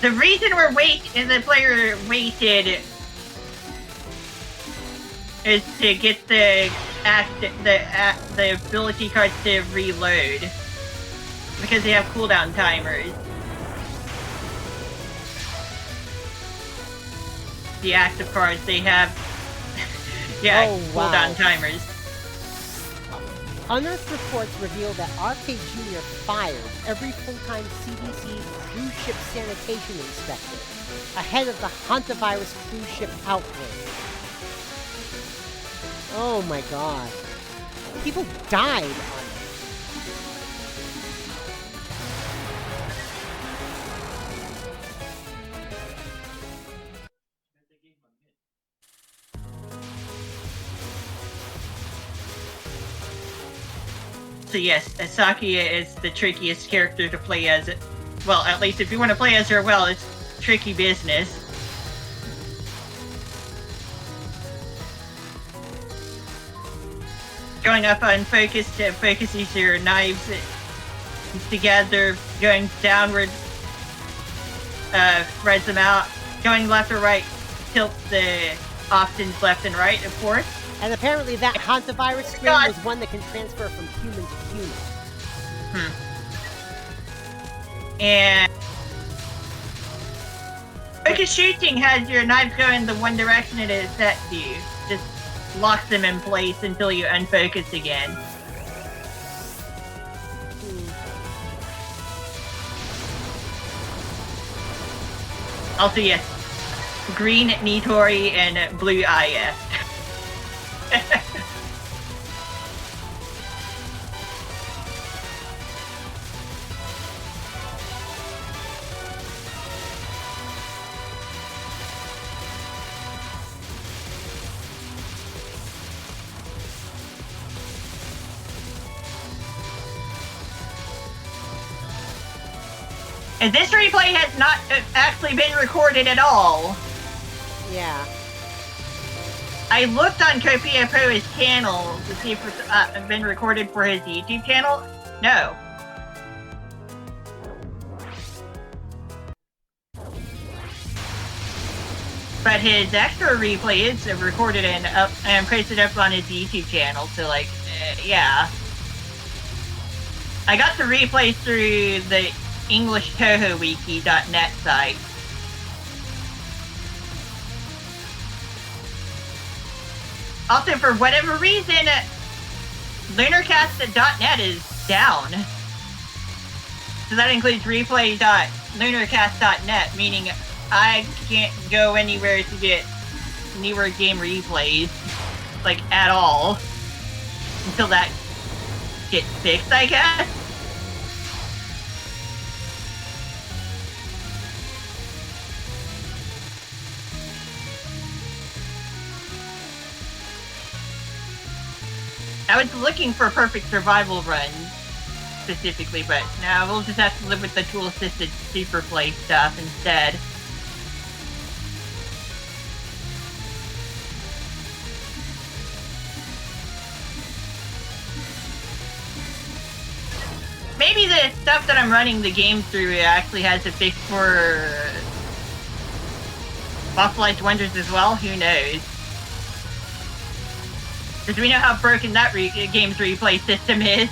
The reason the player waited is to get the ability cards to reload, because they have cooldown timers. The active cards, they have cooldown timers. Unearthed reports reveal that RK Jr. fired every full-time CDC cruise ship sanitation inspector ahead of the hantavirus cruise ship outbreak. Oh my god. People died on it. So yes, Sakuya is the trickiest character to play as. Well, at least if you want to play as her well, it's tricky business. Going up on focus to focuses your knives together, going downward, spreads them out. Going left or right tilts the options left and right, of course. And apparently that hantavirus strain was one that can transfer from human to human. And focus shooting has your knife go in the one direction it is set to. Just locks them in place until you unfocus again. Also, yes, green Nitori and blue IS. And this replay has not actually been recorded at all. Yeah. I looked on Kopia Po's channel to see if it's been recorded for his YouTube channel. No. But his extra replay is recorded and posted up on his YouTube channel, so like, yeah. I got the replays through the English TouhouWiki.net site. Also, for whatever reason, LunarCast.net is down. So that includes replay.lunarcast.net, meaning I can't go anywhere to get newer game replays, like, at all, until that gets fixed, I guess. I was looking for perfect survival runs, specifically, but now we'll just have to live with the tool-assisted superplay stuff instead. Maybe the stuff that I'm running the game through actually has a fix for Fossilized Wonders as well, who knows? Because we know how broken that game's replay system is.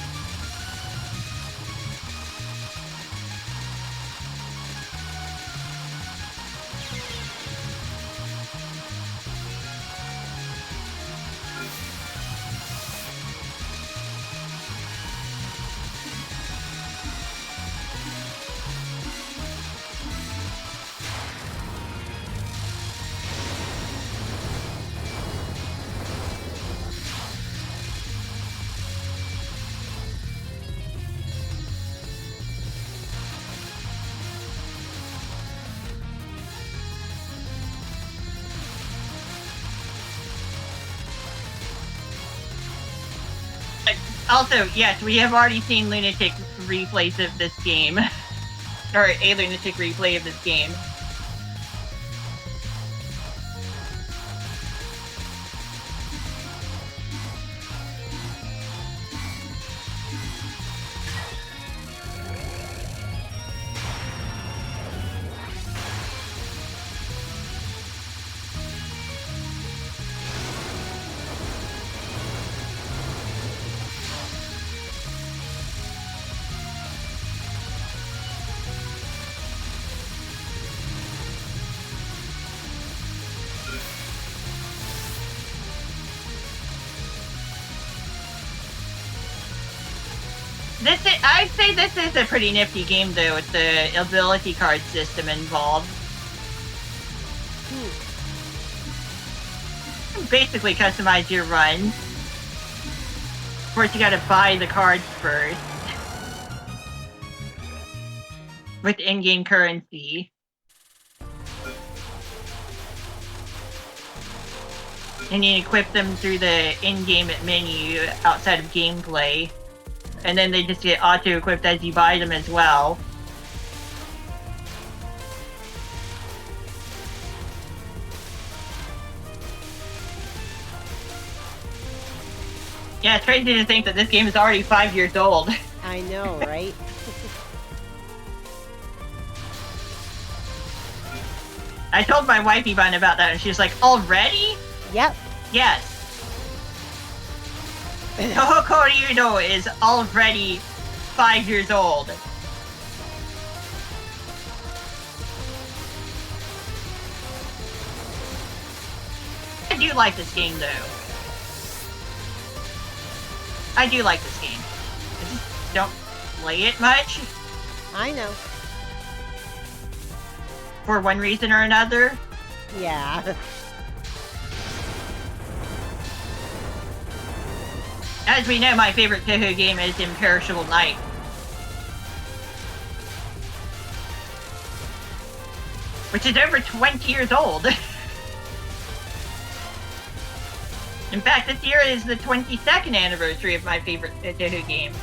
Also, yes, we have already seen lunatic replays of this game. Or a lunatic replay of this game. I'd say this is a pretty nifty game though, with the ability card system involved. You can basically customize your run. Of course, you gotta buy the cards first. With in-game currency. And you equip them through the in-game menu outside of gameplay. And then they just get auto-equipped as you buy them as well. Yeah, it's crazy to think that this game is already 5 years old. I know, right? I told my wifey bun about that and she was like, already? Yep. Yes. Touhou is already 5 years old. I do like this game though. I do like this game. I just don't play it much. I know. For one reason or another. Yeah. As we know, my favorite Touhou game is Imperishable Night. Which is over 20 years old. In fact, this year is the 22nd anniversary of my favorite Touhou game.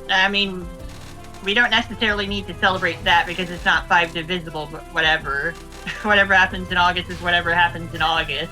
I mean, we don't necessarily need to celebrate that because it's not 5 divisible, but whatever. Whatever happens in August is whatever happens in August.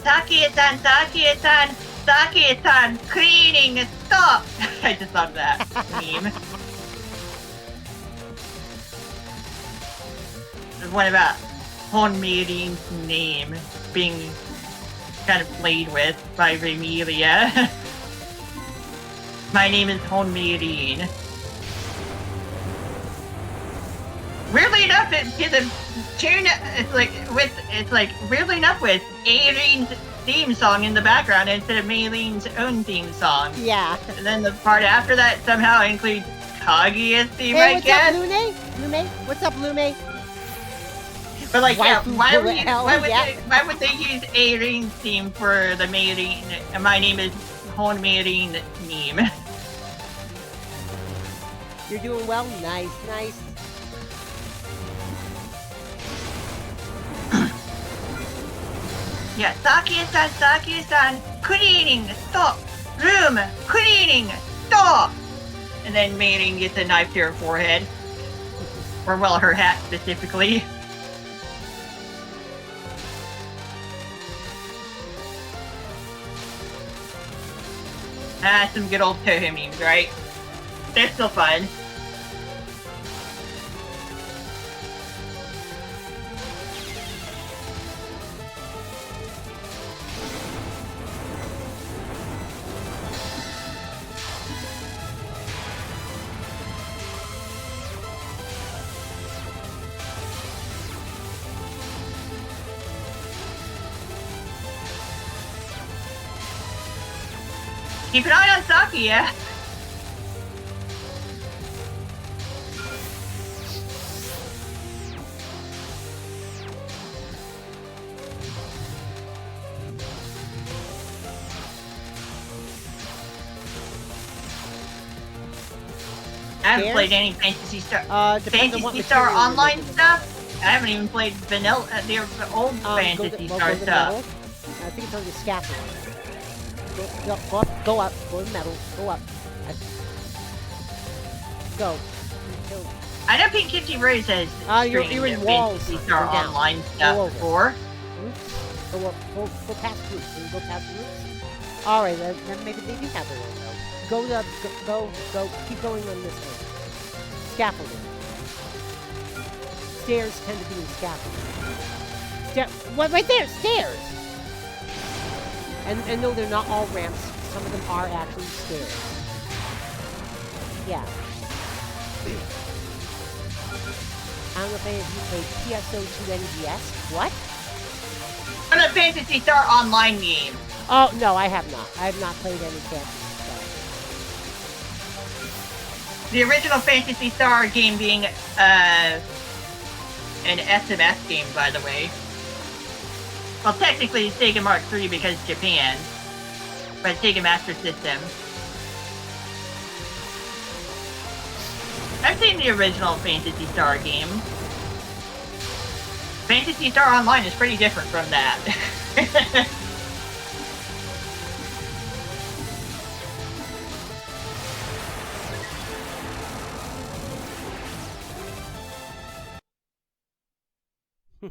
Saki-san, Saki-san, Saki-san, cleaning, stop! I just love that meme. There's one about Honmeirin's name being kind of played with by Remilia. My name is Honmeirin. Weirdly enough, the tune it's like weirdly enough with Aileen's theme song in the background instead of Mayleen's own theme song. Yeah. And then the part after that somehow includes Kaguya's theme, Hey, I what's guess. up, Lume? Lume? What's up, Lume? But like, yeah, Waifu why hell, would they use Aileen's theme for the Mayleen? My name is Hon Mayleen meme. You're doing well? Nice, nice. Yeah, Saki-san, cleaning, stop! Room, cleaning, stop! And then Mayleen gets a knife to her forehead. Or, well, her hat specifically. Ah, some good old Touhou memes, right? They're still fun. Keep an eye on Saki, yeah? I haven't played any Fantasy Star. Depends on what Fantasy Star material you're Online looking stuff. at. I haven't even played vanilla, the old Fantasy Star stuff. I think it's on the scaffold. Go up, go up, go to metal, go up. Go. I know Pink Kitty Rose has you're streamed in walls. Fantasy Star Go down. Online Go stuff over. before. Go up, go past the roof. Can you go past the roof? Alright, then maybe they do have the one though. Go, keep going on this one. Scaffolding. Stairs tend to be in scaffolding. What, right there, stairs! And no, they're not all ramps. Some of them are actually stairs. Yeah. I don't know if any of you played PSO2 NGS. What? On a Fantasy Star Online game. Oh, no, I have not. I have not played any Fantasy Star. The original Fantasy Star game being an SMS game, by the way. Well, technically Sega Mark III because Japan, but Sega Master System. I've seen the original Fantasy Star game. Fantasy Star Online is pretty different from that.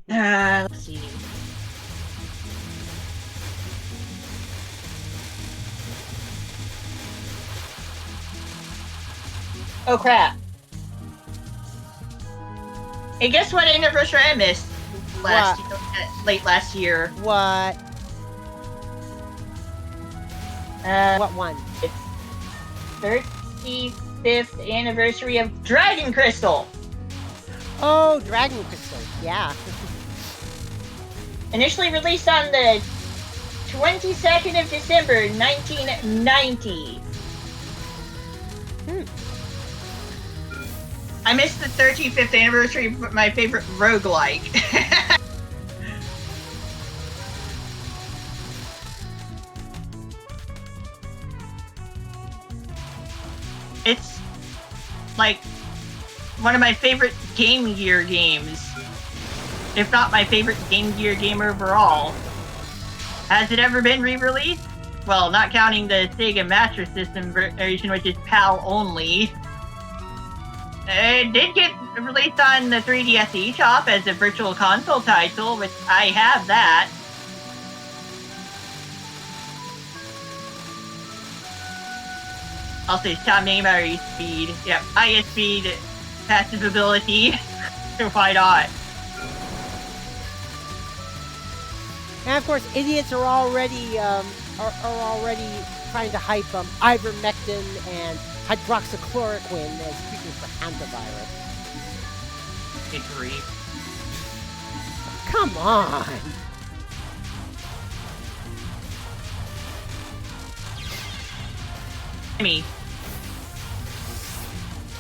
Let's see. Oh crap. Hey, guess what anniversary I missed late last year? What? What one? 35th anniversary of Dragon Crystal. Oh, Dragon Crystal. Yeah. Initially released on the 22nd of December, 1990. I missed the 35th anniversary of my favorite roguelike. It's like one of my favorite Game Gear games. If not my favorite Game Gear game overall. Has it ever been re-released? Well, not counting the Sega Master System version, which is PAL only. It did get released on the 3DS eShop as a virtual console title, which I have that. Also, it's top name IS speed. Yep, IS speed, passive ability. Why not? And of course, idiots are already trying to hype ivermectin and hydroxychloroquine as treatment for hantavirus. Good grief. Come on! Me.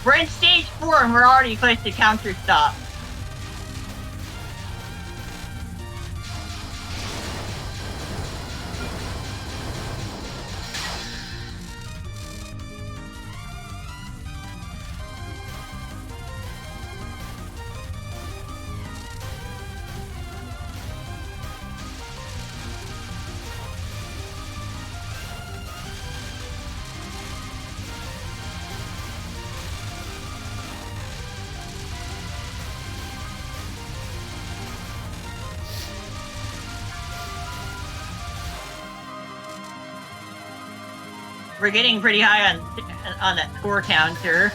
We're in stage 4 and we're already close to counter stop. We're getting pretty high on that score counter.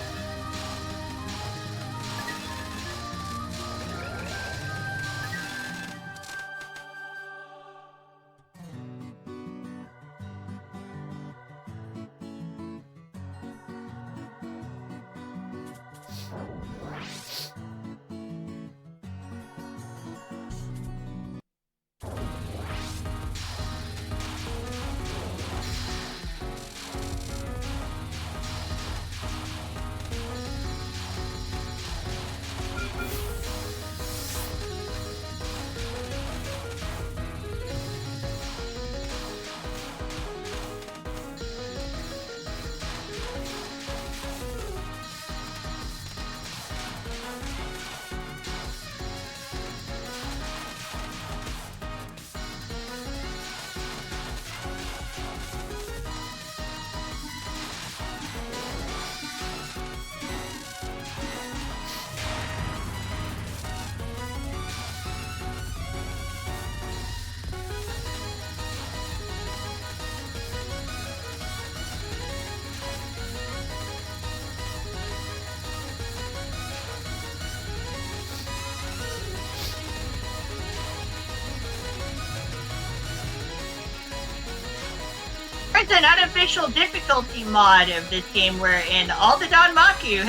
There's an unofficial difficulty mod of this game wherein all the Danmaku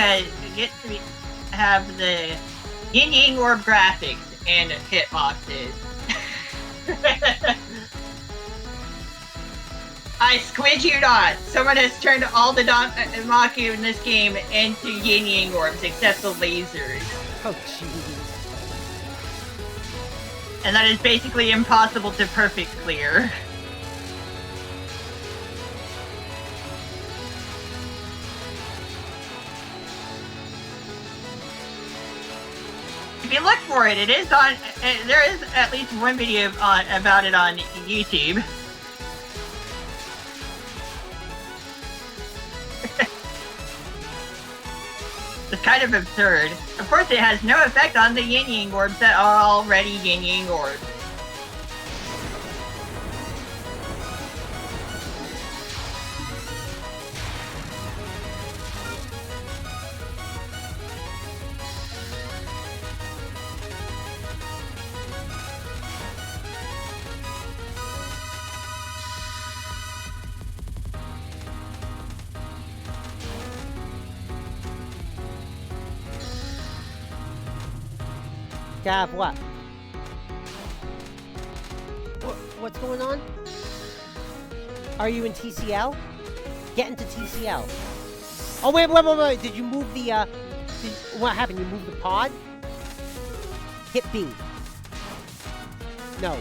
get to have the Yin Yang Orb graphics and hitboxes. I squid you not. Someone has turned all the Danmaku in this game into Yin Yang Orbs except the lasers. Oh, jeez. And that is basically impossible to perfect clear. If you look for it, it is on. There is at least one video about it on YouTube. It's kind of absurd. Of course, it has no effect on the Yin Yang Orbs that are already Yin Yang Orbs. Gav, what? What's going on? Are you in TCL? Get into TCL. Oh, wait. Did you move the, what happened? You moved the pod? Hit B. No.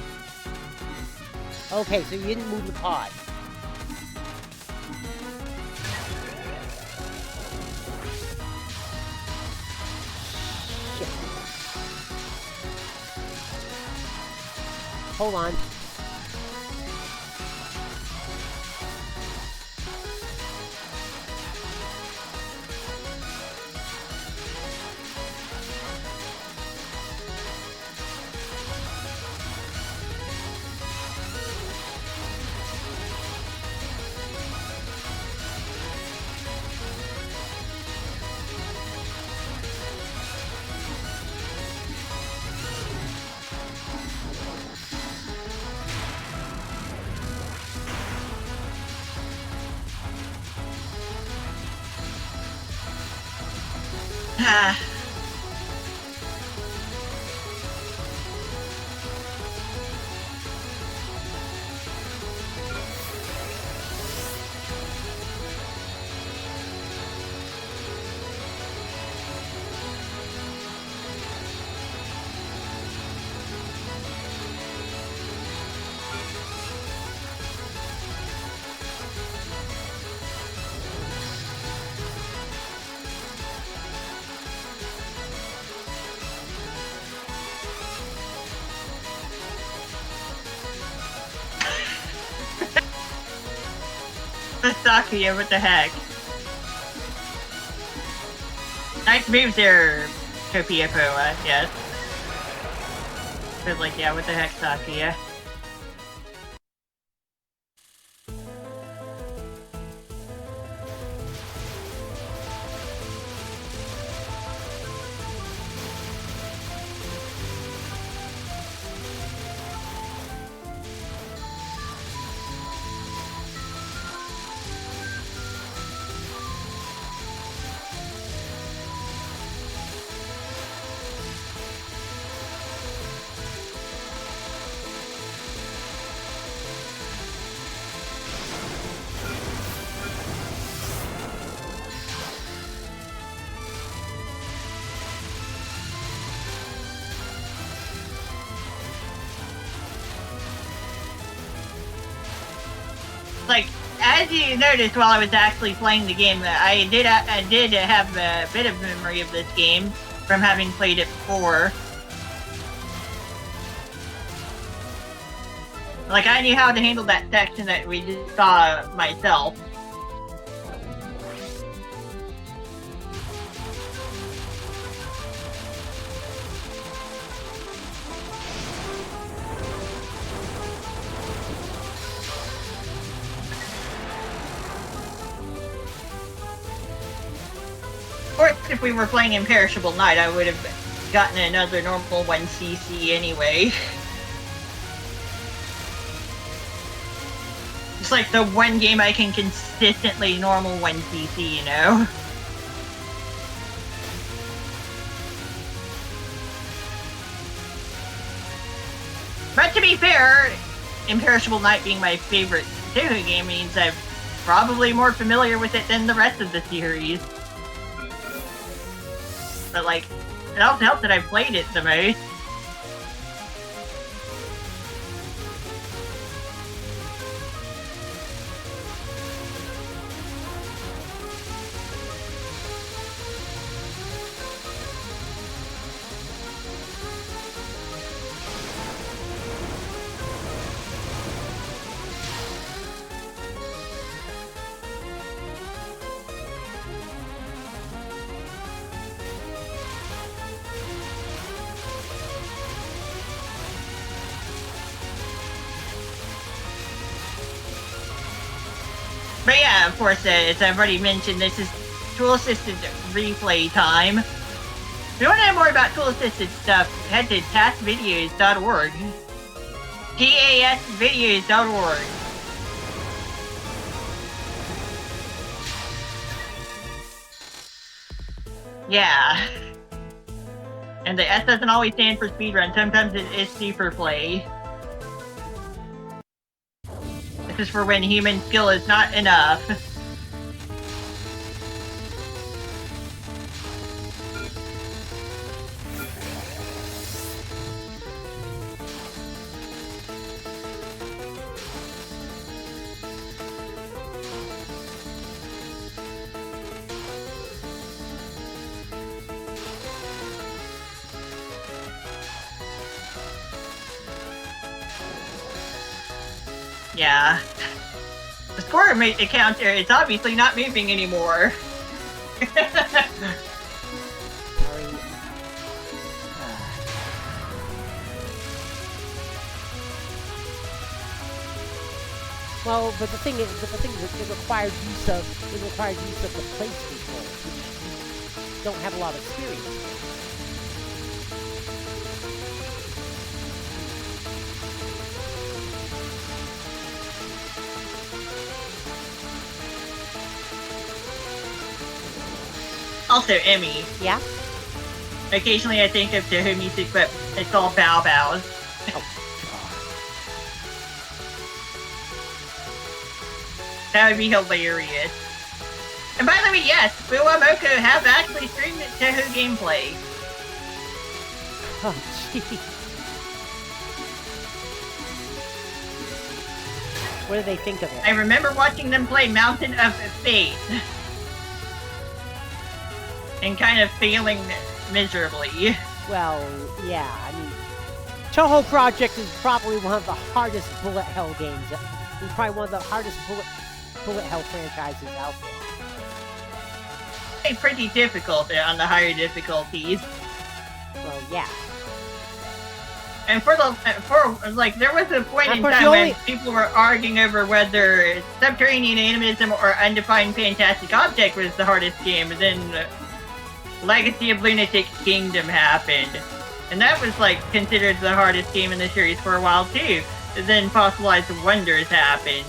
Okay, so you didn't move the pod. Hold on. Sakuya, what the heck? Nice moves there, Kopiapoa, yes. But like, yeah, what the heck, Sakuya? Like, as you noticed while I was actually playing the game, I did have a bit of memory of this game from having played it before. Like, I knew how to handle that section that we just saw myself. Of course, if we were playing Imperishable Night, I would have gotten another normal 1cc anyway. It's like the one game I can consistently normal one PC, you know? But to be fair, Imperishable Night being my favorite Touhou game means I'm probably more familiar with it than the rest of the series. But like, it also helps that I've played it the most. But yeah, of course, as I've already mentioned, this is tool-assisted replay time. If you want to know more about tool-assisted stuff, head to tasvideos.org. tasvideos.org. Yeah. And the S doesn't always stand for speedrun, sometimes it is super play. This is for when human skill is not enough. Yeah. The score account there, it's obviously not moving anymore. Well, but the thing is, it requires use of the place controls, which you don't have a lot of experience with. Also, Emmy. Yeah? Occasionally I think of Touhou music, but it's all bow bows. Oh, That would be hilarious. And by the way, yes, Fuwamoko have actually streamed Touhou gameplay. God. Oh, gee. What do they think of it? I remember watching them play Mountain of Fate. And kind of failing miserably. Well, yeah, I mean, Touhou Project is probably one of the hardest bullet hell games. It's probably one of the hardest bullet hell franchises out there. It's pretty difficult on the higher difficulties. Well, yeah. And there was a point in course, time when people were arguing over whether Subterranean Animism or Undefined Fantastic Object was the hardest game, and then Legacy of Lunatic Kingdom happened. And that was, like, considered the hardest game in the series for a while, too. And then Fossilized Wonders happened.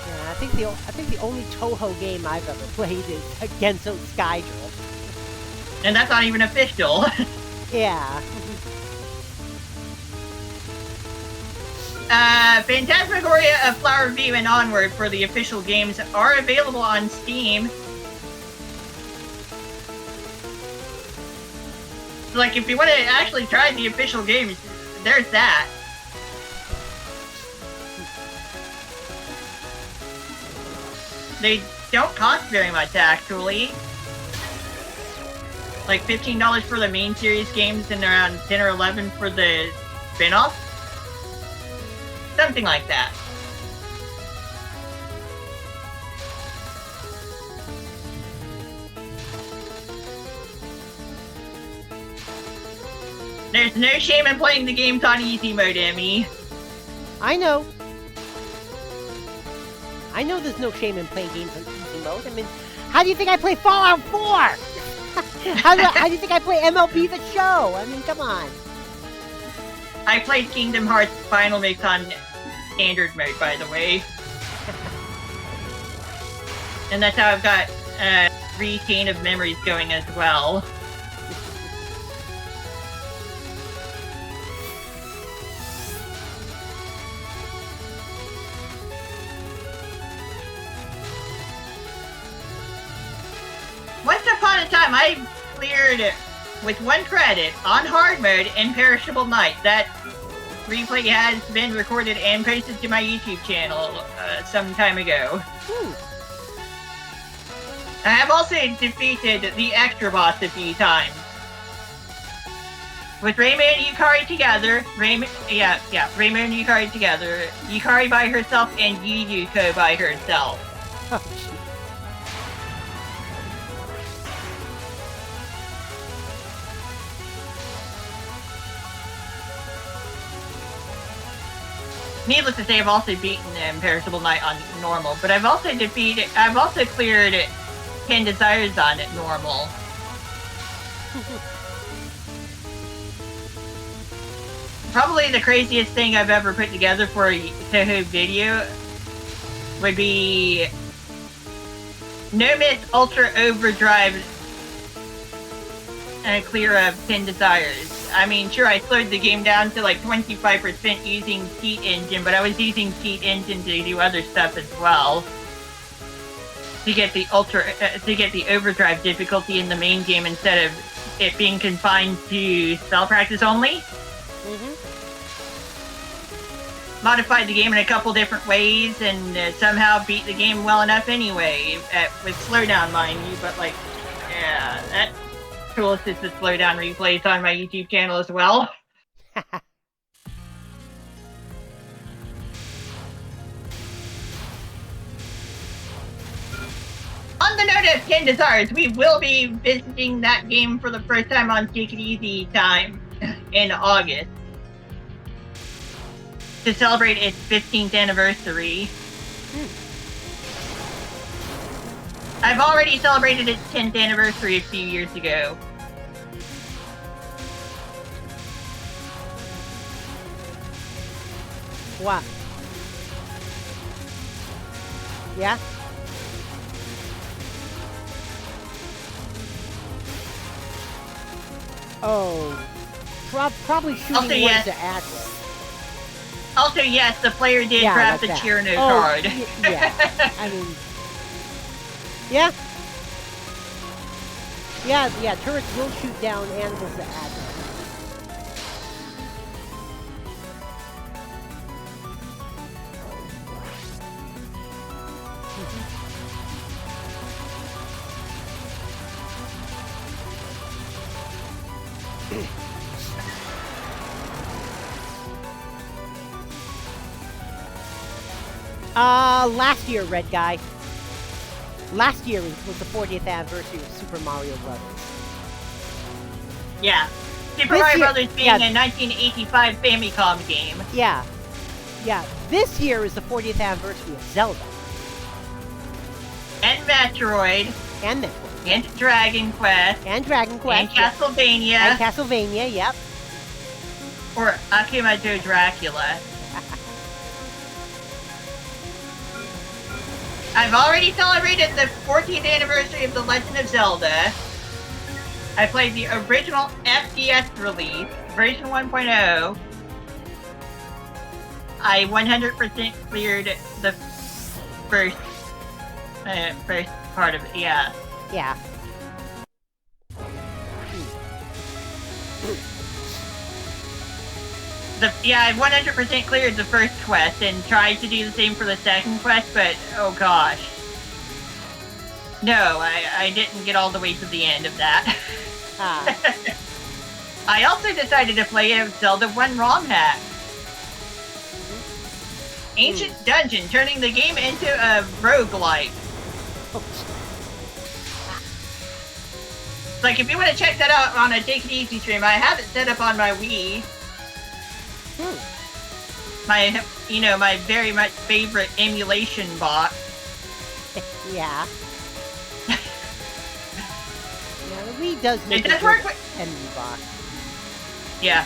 Yeah, I think the only Touhou game I've ever played is Genso Skydrift. And that's not even official. Yeah. Phantasmagoria of Flower View and onward for the official games are available on Steam. Like, if you want to actually try the official games, there's that. They don't cost very much, actually. Like $15 for the main series games and around 10 or 11 for the spin-off. Something like that. There's no shame in playing the games on easy mode, Emmy. I know. I know there's no shame in playing games on easy mode. I mean, how do you think I play Fallout 4? How do you think I play MLB The Show? I mean, come on. I played Kingdom Hearts Final Mix on standard mode, by the way. And that's how I've got 3 Chain of Memories going as well. Once upon a time, I cleared with 1 credit on hard mode Imperishable Night. That replay has been recorded and posted to my YouTube channel some time ago. I have also defeated the extra boss a few times. With Rayman and Yukari together, Rayman and Yukari together, Yukari by herself and Yuko by herself. Oh, Needless to say, I've also beaten Imperishable Night on normal, but I've also cleared 10 Desires on it normal. Probably the craziest thing I've ever put together for a Touhou video would be No Miss Ultra Overdrive and a clear of 10 Desires. I mean, sure, I slowed the game down to like 25% using Cheat Engine, but I was using Cheat Engine to do other stuff as well. To get the overdrive difficulty in the main game instead of it being confined to spell practice only. Modified the game in a couple different ways and somehow beat the game well enough anyway, with slowdown, mind you, but like, yeah, that tool assisted slowdown replays on my YouTube channel as well. On the note of 10 Desires, we will be visiting that game for the first time on Take It Easy time in August to celebrate its 15th anniversary. I've already celebrated its 10th anniversary a few years ago. What? Yeah? Oh, probably shooting Also, ones yes. to address. Also, yes, the player did Yeah, draft like the that. Chirno Oh, card. Yeah, I mean, yeah. Yeah, turrets will shoot down animals to address. Last year, Red Guy. Last year was the 40th anniversary of Super Mario Brothers. Yeah. Super This Mario year- Brothers being yeah. a 1985 Famicom game. Yeah. This year is the 40th anniversary of Zelda. And Metroid. And Metroid. And Dragon Quest. And Dragon Quest. And Castlevania. And Castlevania, yep. Or Akimato Dracula. I've already celebrated the 14th anniversary of The Legend of Zelda. I played the original FDS release, version 1.0. I 100% cleared the first part of it, yeah. Yeah. I 100% cleared the first quest and tried to do the same for the second quest, but oh gosh. No, I didn't get all the way to the end of that. I also decided to play a Zelda 1 ROM hack. Ancient Dungeon, turning the game into a roguelike. Like, if you want to check that out on a Take It Easy stream, I have it set up on my Wii. My very much favorite emulation box. Yeah. Yeah, the Wii does make It does a work good enemy box. Yeah.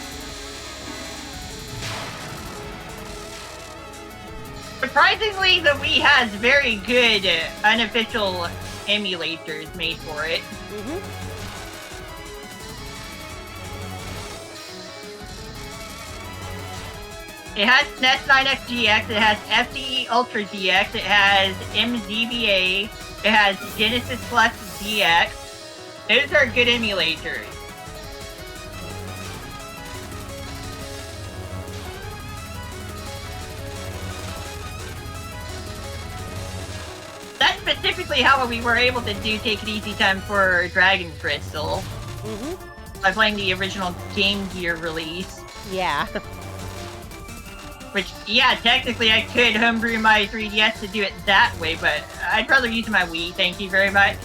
Surprisingly, the Wii has very good unofficial emulators made for it. It has SNES 9X GX, it has FDE Ultra GX, it has MZVA, it has Genesis Plus DX. Those are good emulators. That's specifically how we were able to do Take It Easy Time for Dragon Crystal. By playing the original Game Gear release. Yeah. Which, yeah, technically I could homebrew my 3DS to do it that way, but I'd rather use my Wii, thank you very much.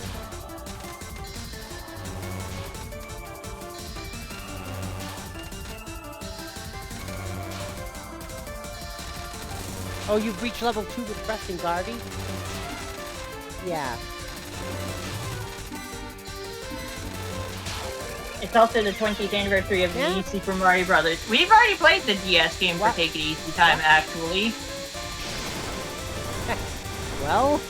Oh, you've reached level 2 with Preston Garvey? Yeah. It's also the 20th anniversary of the Super Mario Brothers. We've already played the DS game for Take It Easy Time, actually. Well...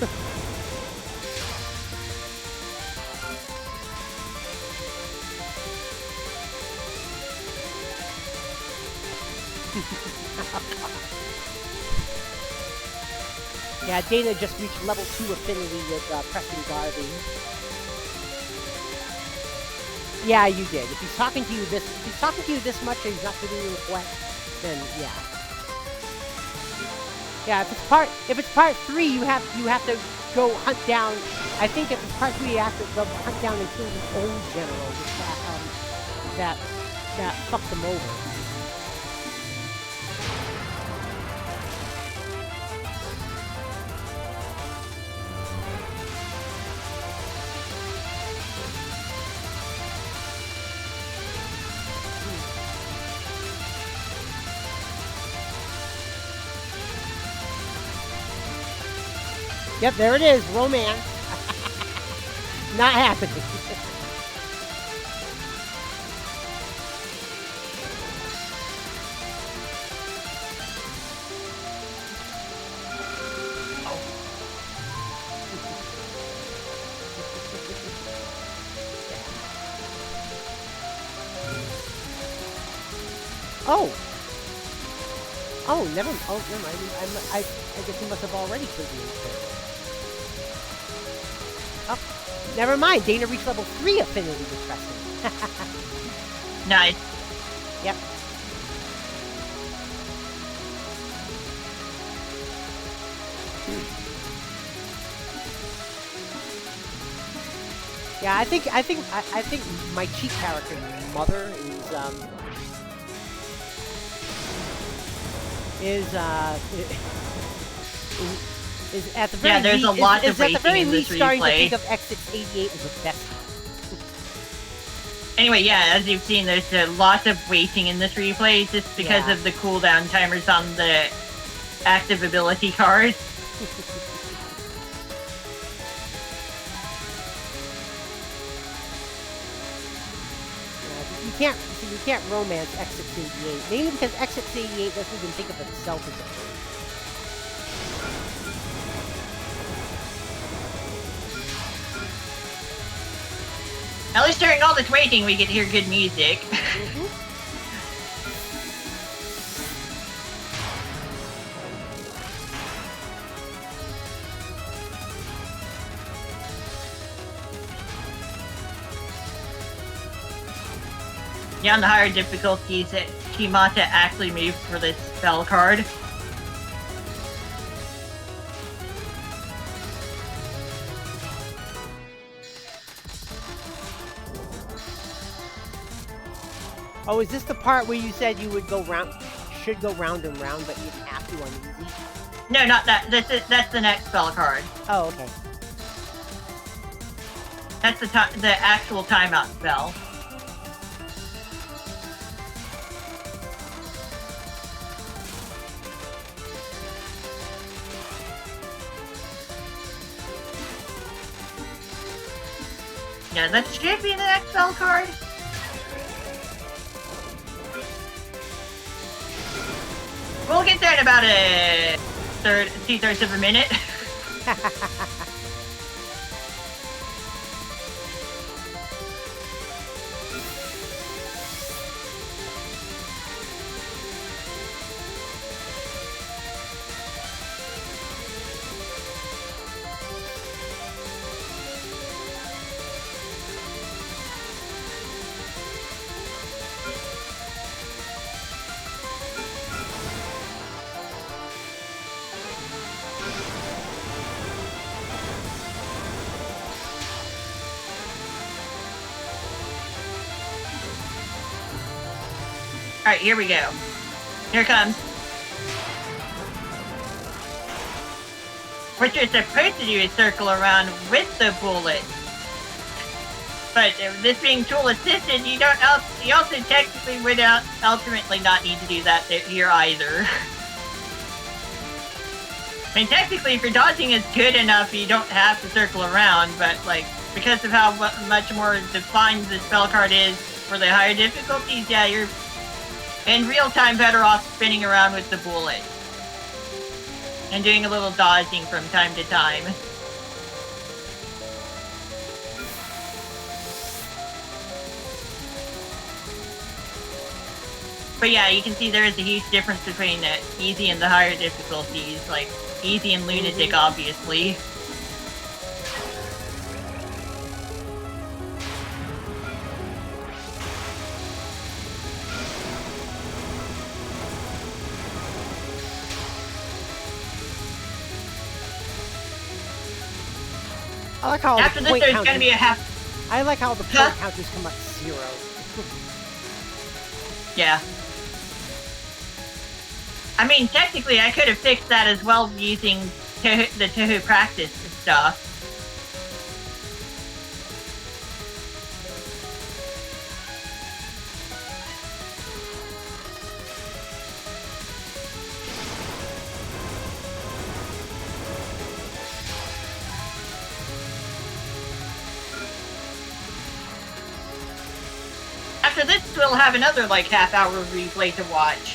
Yeah, Dana just reached level 2 affinity with Preston Garvey. Yeah, you did. If he's talking to you this much and he's not giving you a request, then yeah. Yeah, if it's part 3, you have to go hunt down. I think if it's part 3, you have to go hunt down and kill the old general that fucked him over. Yep, there it is, romance. Not happening. Oh. Oh, never mind. I guess he must have already killed me. Oh, never mind. Dana reached level 3 affinity with Preston. Nice. Yep. Yeah, I think my cheat character, Mother, is at the very there's least, a lot of is at the very waiting in this least starting to replay. think of X688 as the best. Anyway, yeah, as you've seen, there's a lot of waiting in this replay just because of the cooldown timers on the active ability card. You can't romance X688, mainly because X688 doesn't even think of itself as a person. At least during all this waiting, we get to hear good music. Yeah, on the higher difficulties, Kimata actually moved for this spell card. Oh, is this the part where you said you would should go round and round, but you'd have to on easy? No, not that. That's the next spell card. Oh, okay. That's the actual timeout spell. Yeah, that should be the next spell card. We'll get there in about 2/3 of a minute. Alright, here we go. Here it comes. What you're supposed to do is circle around with the bullet. But this being tool assisted, you also technically would ultimately not need to do that here either. I mean, technically, if your dodging is good enough, you don't have to circle around, but, like, because of how much more defined the spell card is for the higher difficulties, yeah, you're in real time better off spinning around with the bullet. And doing a little dodging from time to time. But yeah, you can see there is a huge difference between the easy and the higher difficulties. Like, easy and lunatic, obviously. I like how After this, there's going to be a half... I like how the point counters come up 0. Yeah. I mean, technically, I could have fixed that as well using the Touhou practice stuff. After this, we'll have another, like, half-hour replay to watch.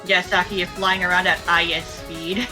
Yeah, Saki, you're flying around at IS speed.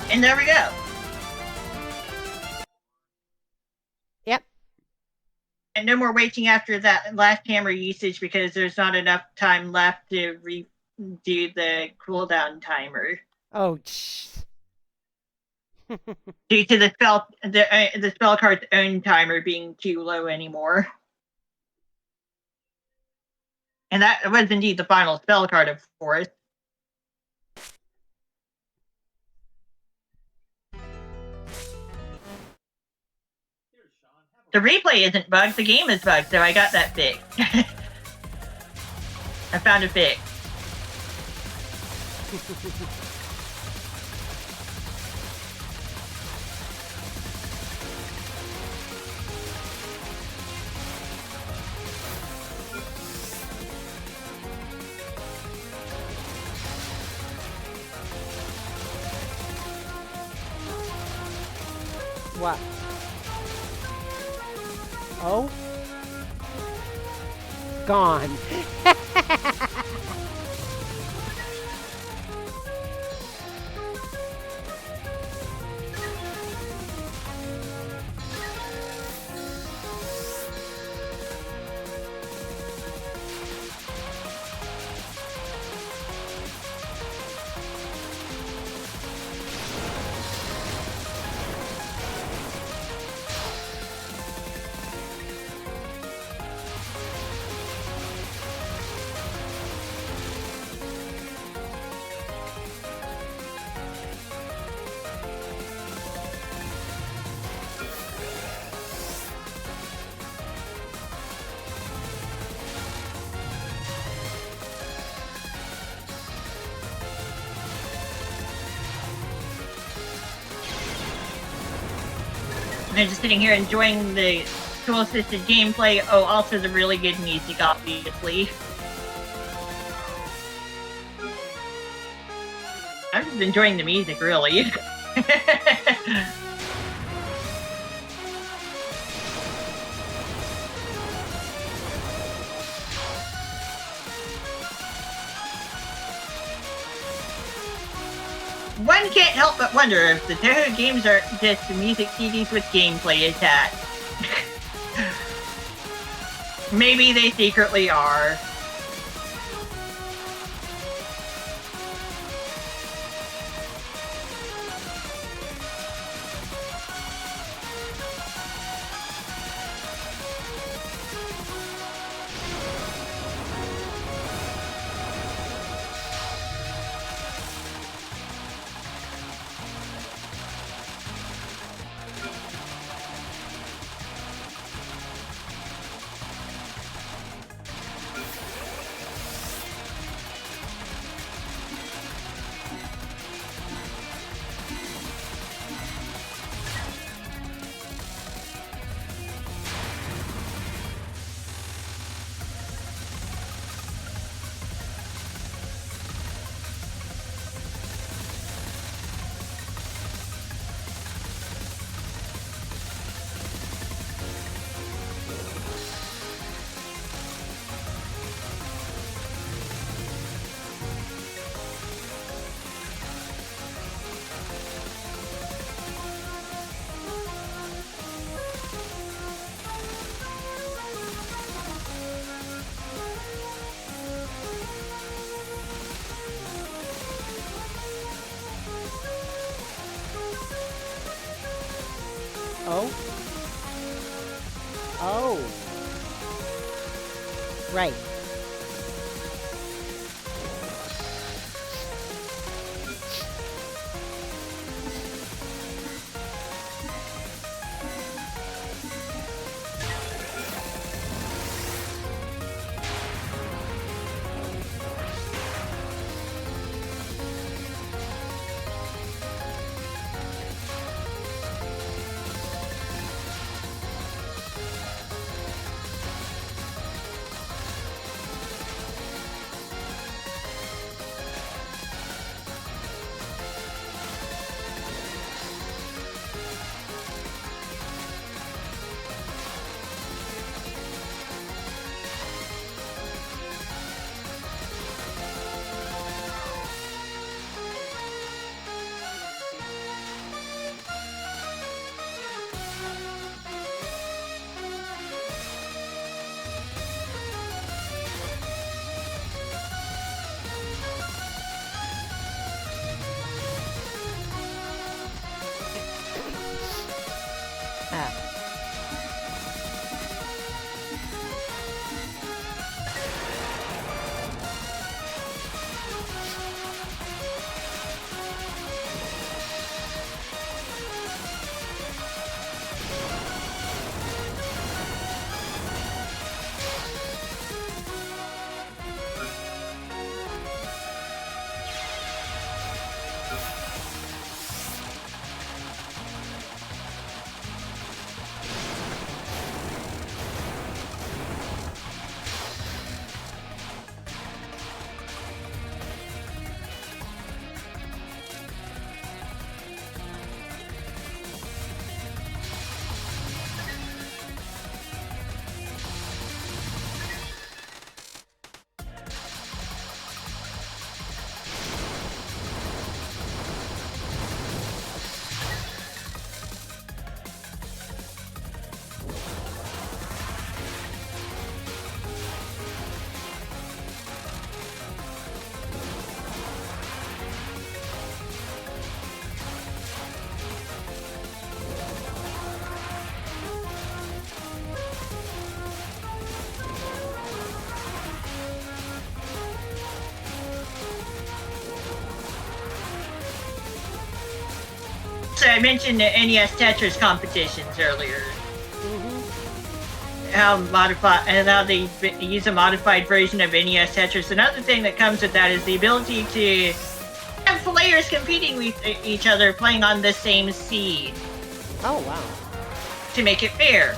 And there we go. Yep. And no more waiting after that last camera usage because there's not enough time left to redo the cooldown timer. Oh, jeez. due to the spell card's own timer being too low anymore. And that was indeed the final spell card, of course. The replay isn't bugged, the game is bugged, so I got that fixed. I found a fix. What? Oh? Gone. And I'm just sitting here enjoying the tool-assisted gameplay. Oh, also the really good music, obviously. I'm just enjoying the music, really. One can't help but wonder if the Touhou games are just music CDs with gameplay attached. Maybe they secretly are. Oh? Oh. Right. also, I mentioned the NES Tetris competitions earlier. Mm-hmm. How they use a modified version of NES Tetris. Another thing that comes with that is the ability to have players competing with each other, playing on the same seed. Oh, wow. To make it fair.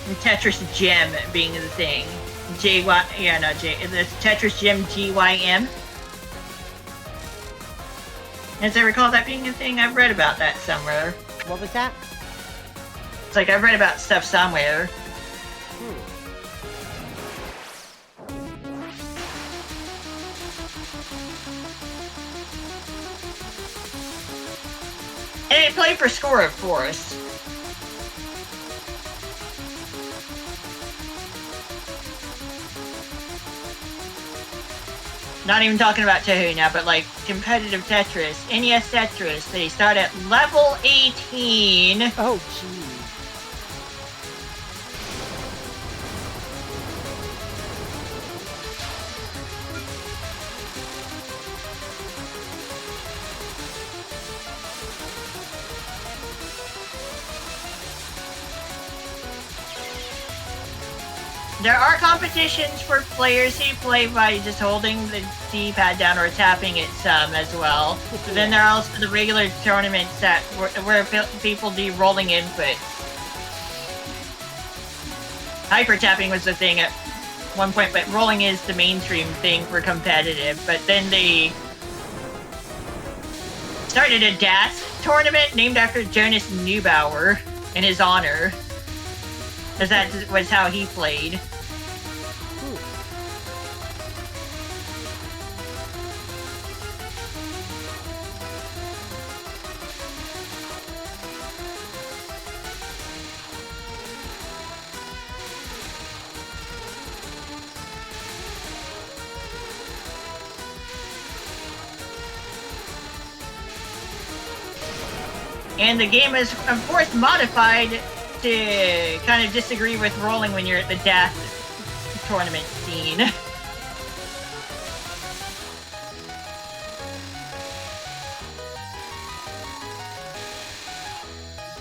And Tetris Gem being the thing. The Tetris Gem GYM. As I recall that being a thing, I've read about that somewhere. What was that? It's like I've read about stuff somewhere. And they play for score, of course. Not even talking about Touhou now, but like competitive Tetris, NES Tetris, they start at level 18. Oh, gee. There are competitions for players who play by just holding the D-pad down or tapping it some as well. But then there are also the regular tournaments that where people do rolling input. Hyper tapping was the thing at one point, but rolling is the mainstream thing for competitive. But then they started a DAS tournament named after Jonas Neubauer in his honor, as that was how he played. And the game is, of course, modified to kind of disagree with rolling when you're at the DAS tournament scene.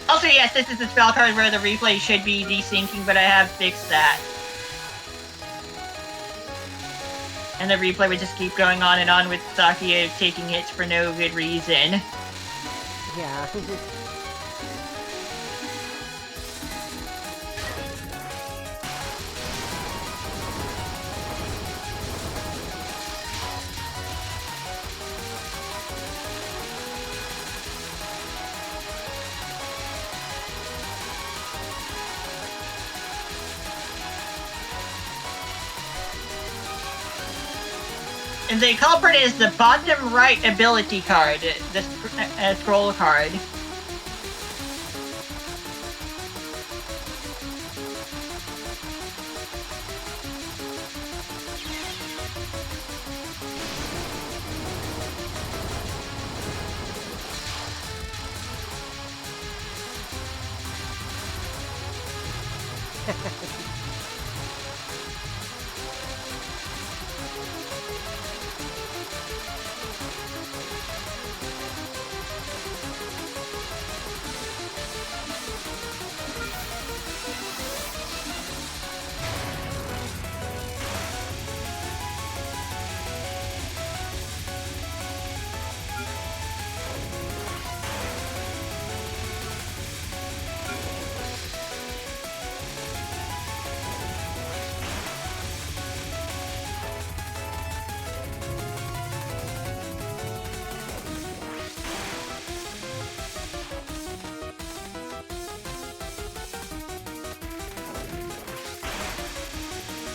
Also, yes, this is the spell card where the replay should be desyncing, but I have fixed that. And the replay would just keep going on and on with Sakia taking hits for no good reason. Yeah. And the culprit is the bottom right ability card, the scroll card.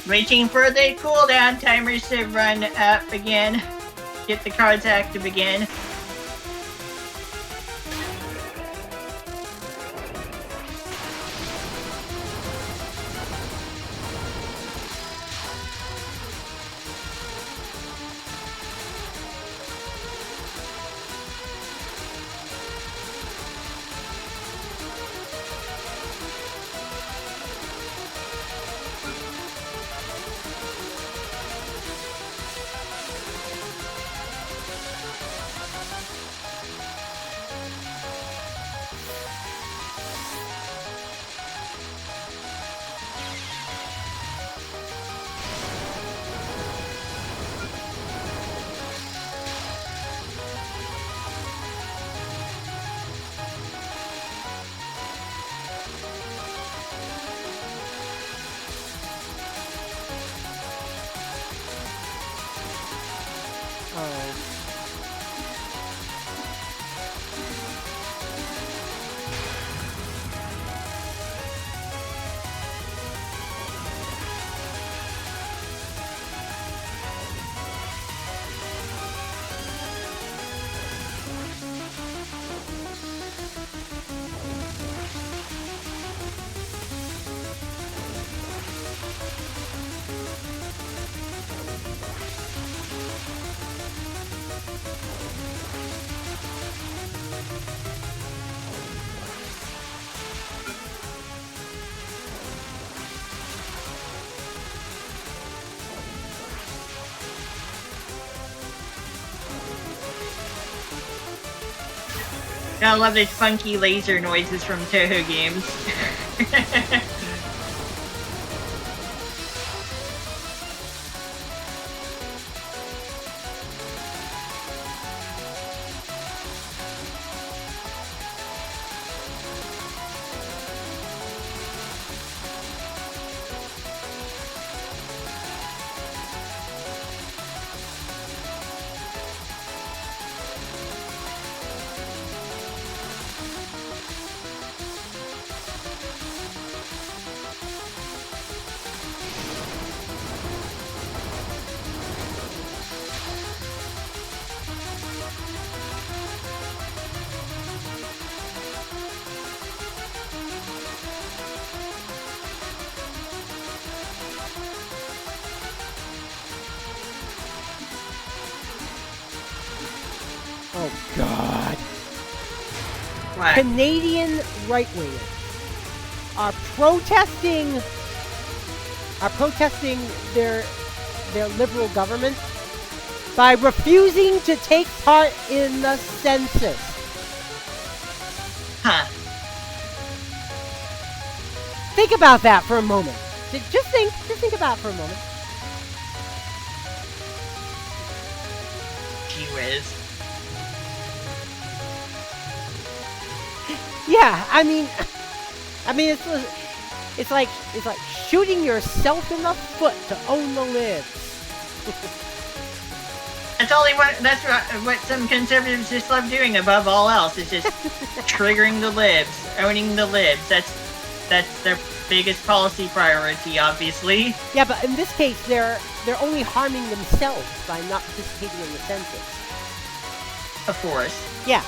Waiting for the cooldown timers to run up again. Get the cards active again. Oh. I love these funky laser noises from Touhou games. Oh God. What? Canadian right-wingers are protesting their liberal government by refusing to take part in the census. Huh. Think about that for a moment. Just think about it for a moment. Gee whiz. Yeah, I mean, it's like shooting yourself in the foot to own the libs. That's what some conservatives just love doing above all else. Is just triggering the libs, owning the libs. That's their biggest policy priority, obviously. Yeah, but in this case, they're only harming themselves by not participating in the census. Of course. Yeah.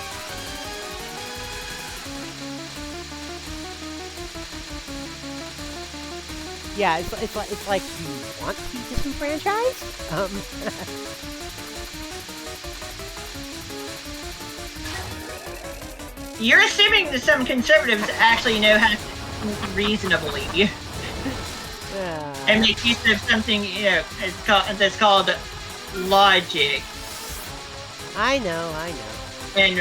Yeah, it's like you want to be disenfranchised? You're assuming that some conservatives actually know how to think reasonably and make use of something, that's called logic. I know. And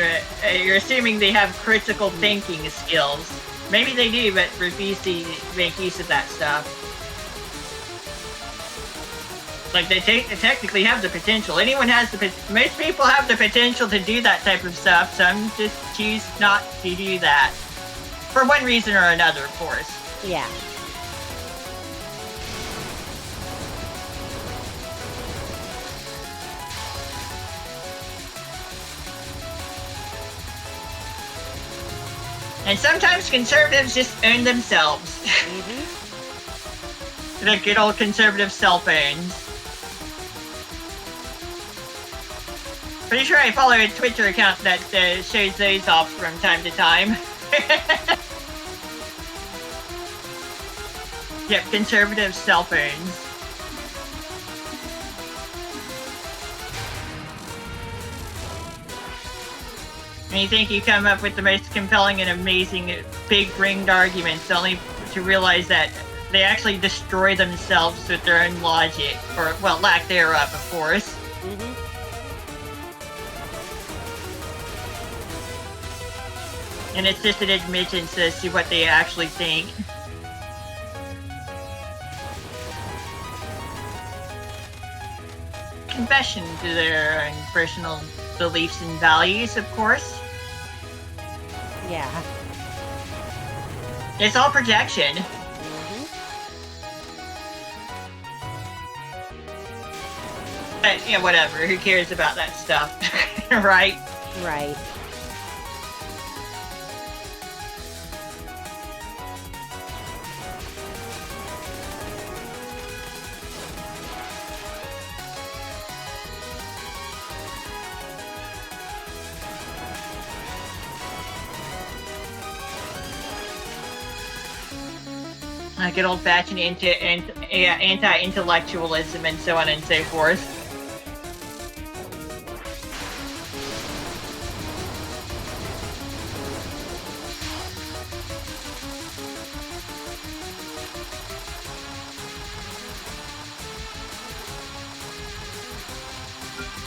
you're assuming they have critical thinking skills. Maybe they do, but refuse to make use of that stuff. Like, they technically have the potential. Most people have the potential to do that type of stuff, some just choose not to do that. For one reason or another, of course. Yeah. And sometimes conservatives just own themselves. Mm-hmm. The good old conservative self-owns. Pretty sure I follow a Twitter account that shows those off from time to time. Yep, conservative self-owns. And you think you come up with the most compelling and amazing big-brained arguments, only to realize that they actually destroy themselves with their own logic, or, well, lack thereof, of course. Mm-hmm. And it's just an admittance as to what they actually think. Confession to their own personal beliefs and values, of course. Yeah. It's all projection. Mm-hmm. But, yeah, whatever. Who cares about that stuff? Right? Right. Good old-fashioned anti-intellectualism and so on and so forth.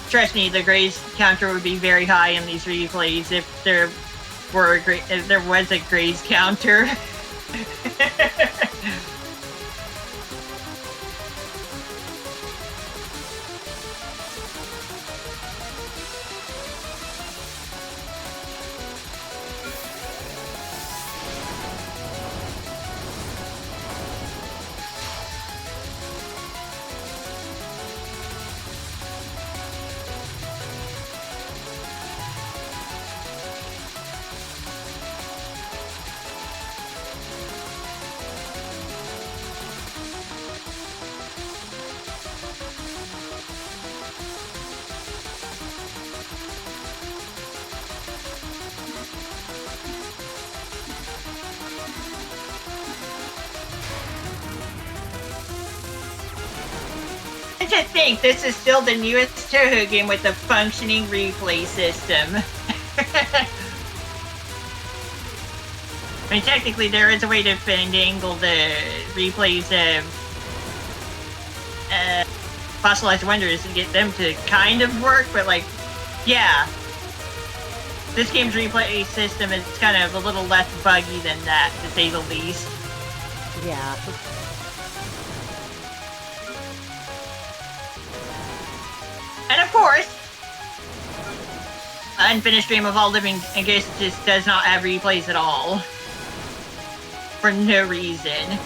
Trust me, the Grays counter would be very high in these replays if there was a Grays counter. To think this is still the newest Touhou game with a functioning replay system. I mean, technically there is a way to finagle the replays of Fossilized Wonders and get them to kind of work, but like, yeah. This game's replay system is kind of a little less buggy than that, to say the least. Yeah. And of course, Unfinished Dream of All Living Ghosts just does not have replays at all. For no reason.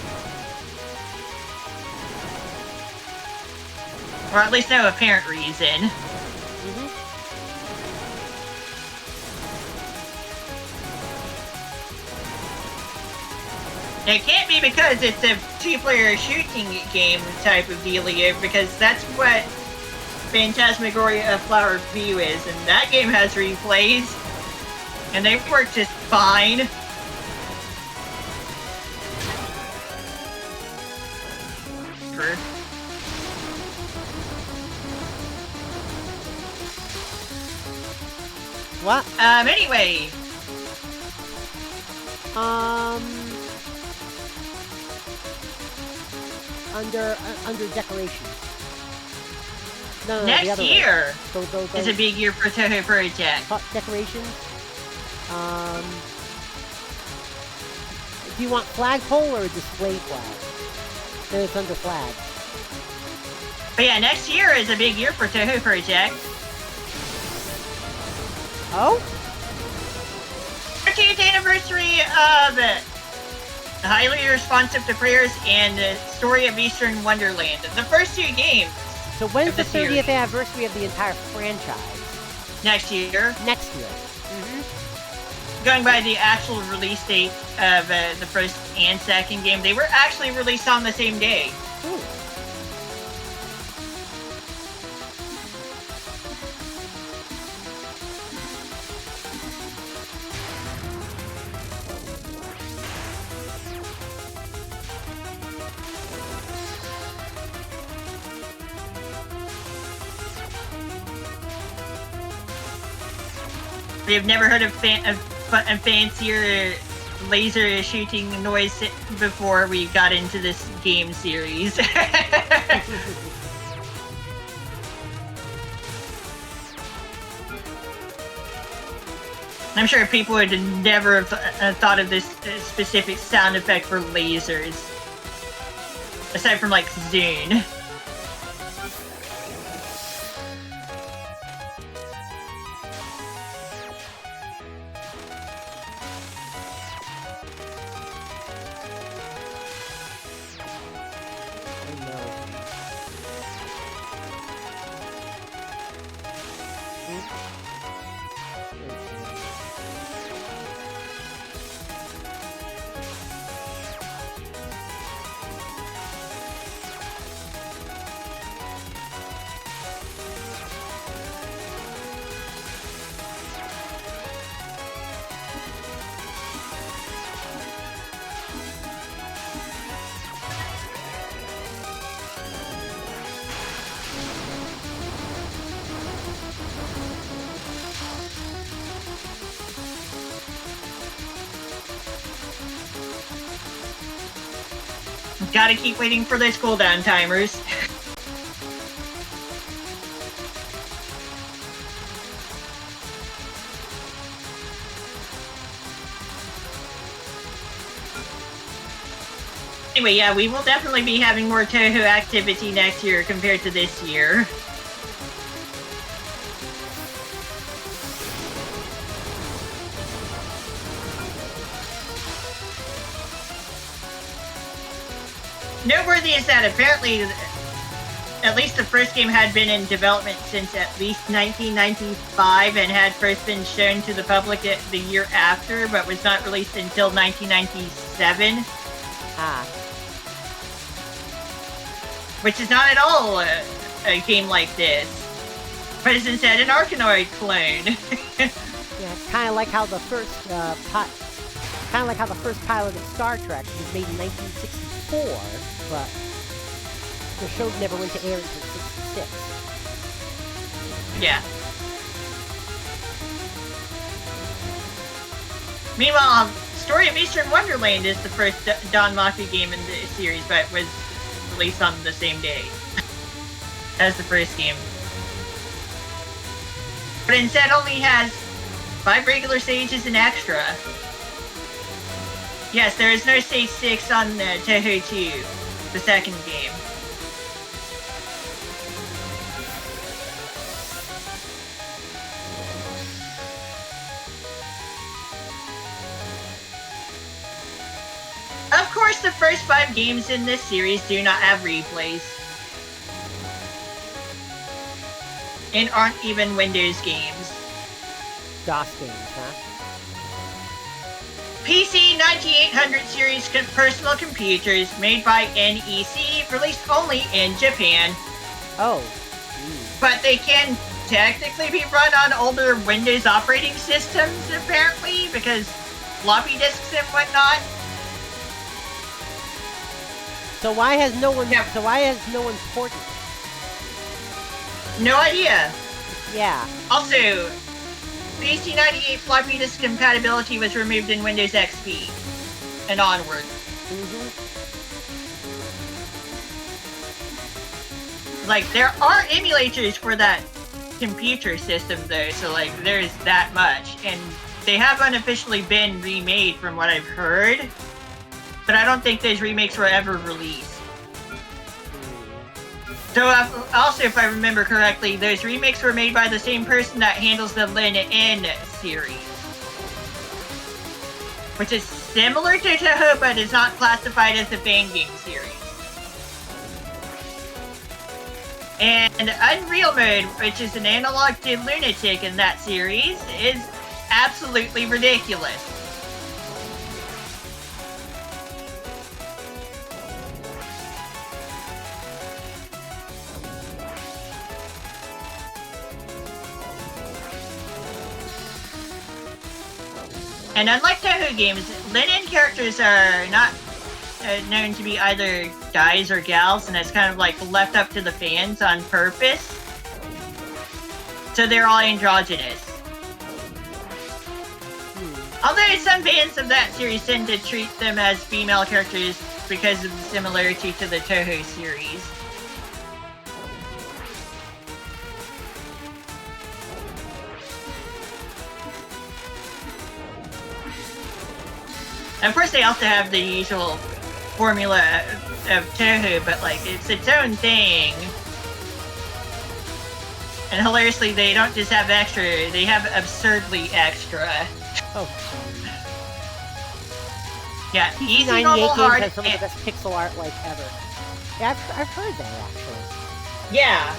Or at least no apparent reason. Mm-hmm. It can't be because it's a two-player shooting game type of dealio, because that's what Phantasmagoria of Flower View is, and that game has replays, and they work just fine. What? Anyway. Under decoration. No, Next year go. is a big year for Touhou Project. Decorations. Do you want flagpole or a display flag? Then it's under flag. But yeah, next year is a big year for Touhou Project. Oh? 13th anniversary of Highly Responsive to Prayers and the Story of Eastern Wonderland. The first two games. So when's the 30th series. anniversary of the entire franchise? Next year. Next year. Mm-hmm. Going by the actual release date of the first and second game, they were actually released on the same day. Ooh. We've never heard of fancier laser shooting noise before we got into this game series. I'm sure people would never have thought of this specific sound effect for lasers. Aside from, like, Zune. Gotta keep waiting for those cooldown timers. Anyway, yeah, we will definitely be having more Touhou activity next year compared to this year. Noteworthy is that apparently, at least the first game had been in development since at least 1995 and had first been shown to the public the year after, but was not released until 1997. Ah. Which is not at all a game like this, but is instead an Arkanoid clone. Yeah, it's kind of like how the first pilot of Star Trek was made in 1964, but the show never went to air until 66. Yeah. Meanwhile, Story of Eastern Wonderland is the first Don Mafu game in the series, but was released on the same day as the first game. But instead only has 5 regular stages and extra. Yes, there is no stage 6 on Touhou 2, the second game. Of course, the first 5 games in this series do not have replays. And aren't even Windows games. DOS games, huh? PC 9800 series personal computers made by NEC, released only in Japan. Oh. But they can technically be run on older Windows operating systems, apparently, because floppy disks and whatnot. So why has no one? Yeah. So why has no one ported it? No idea. Yeah. Also, PC 98 floppy disk compatibility was removed in Windows XP and onward. Like, there are emulators for that computer system, though, so, like, there's that much. And they have unofficially been remade, from what I've heard. But I don't think those remakes were ever released. So, also, if I remember correctly, those remakes were made by the same person that handles the Lin N series. Which is similar to Touhou, but is not classified as the fan game series. And Unreal Mode, which is an analog to Lunatic in that series, is absolutely ridiculous. And unlike Touhou games, Linen characters are not known to be either guys or gals, and it's kind of like left up to the fans on purpose. So they're all androgynous. Although some fans of that series tend to treat them as female characters because of the similarity to the Touhou series. Of course, they also have the usual formula of Touhou, but, like, it's its own thing. And hilariously, they don't just have extra, they have absurdly extra. Oh. Yeah, easy, 98 normal, games hard, has some of the best pixel art, like, ever. Yeah, I've heard that, actually. yeah.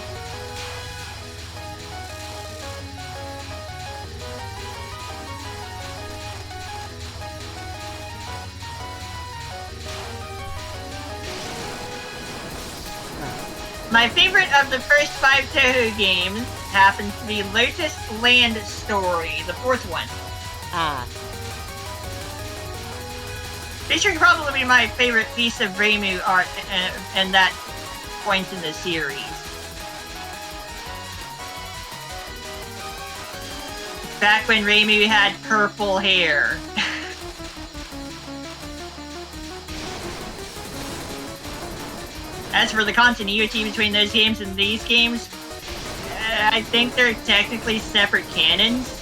My favorite of the first 5 Touhou games happens to be Lotus Land Story, the 4th one. Ah. Featuring probably my favorite piece of Reimu art and that point in the series. Back when Reimu had purple hair. As for the continuity between those games and these games, I think they're technically separate canons.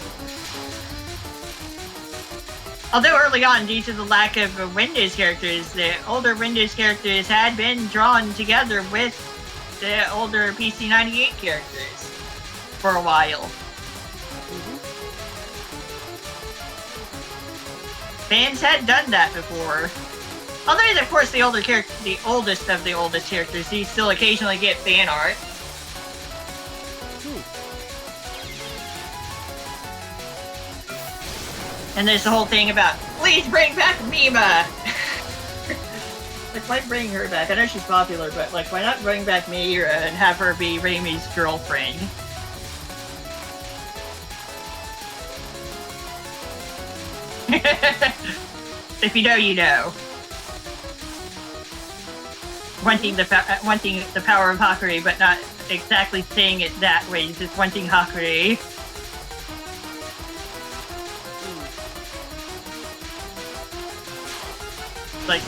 Although early on, due to the lack of Windows characters, the older Windows characters had been drawn together with the older PC-98 characters for a while. Fans had done that before. Although, of course, the oldest of the oldest characters, you still occasionally get fan art. And there's the whole thing about, please bring back Mima! Like, why bring her back? I know she's popular, but, like, why not bring back Mira and have her be Reimu's girlfriend? If you know, you know. Wanting the power of Hakuri, but not exactly saying it that way, just wanting Hakuri. Like,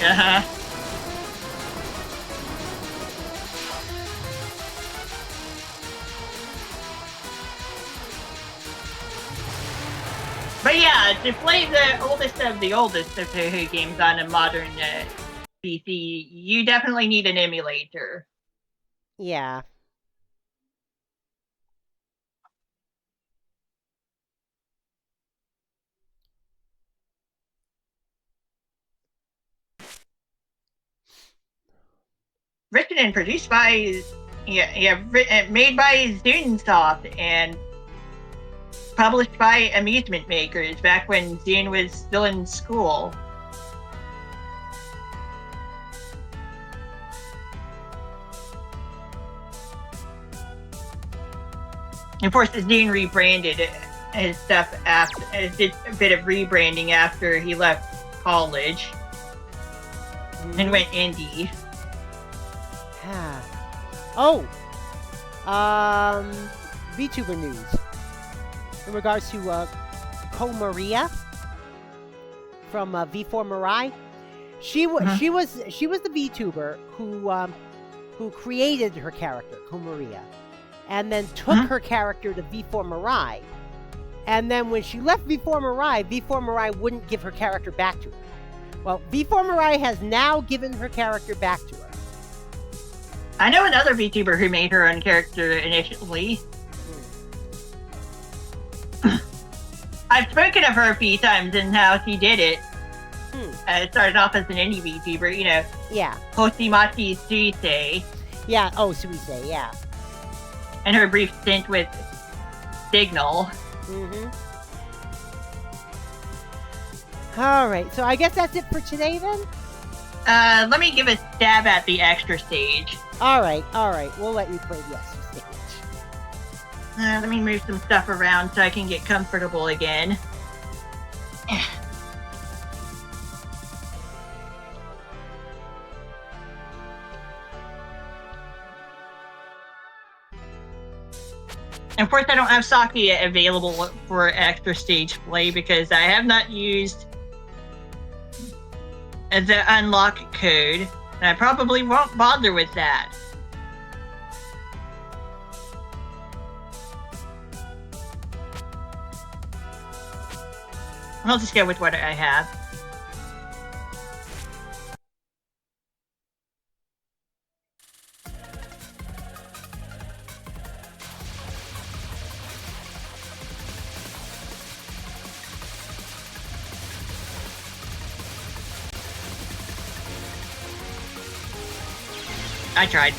But yeah, to play the oldest of Touhou games on a modern PC, you definitely need an emulator. Yeah. Written and produced by, made by Zune and published by Amusement Makers back when Zune was still in school. Of course, Zune rebranded his stuff after, did a bit of rebranding after he left college and went indie. Oh! VTuber news. In regards to Maria from V4 Mirai. She was the VTuber who created her character, Maria, and then took her character to V4 Mirai. And then when she left V4 Mirai wouldn't give her character back to her. Well, V4 Mirai has now given her character back to her. I know another VTuber who made her own character initially. I've spoken of her a few times and how she did it. It started off as an indie VTuber, you know. Yeah. Hoshimachi Suisei. Yeah, Suisei, yeah. And her brief stint with Signal. Alright, so I guess that's it for today then? Let me give a stab at the extra stage. Alright, we'll let you play the extra stage. Let me move some stuff around so I can get comfortable again. Of course, I don't have Saki available for extra stage play because I have not used the unlock code, and I probably won't bother with that. I'll just go with what I have. I tried.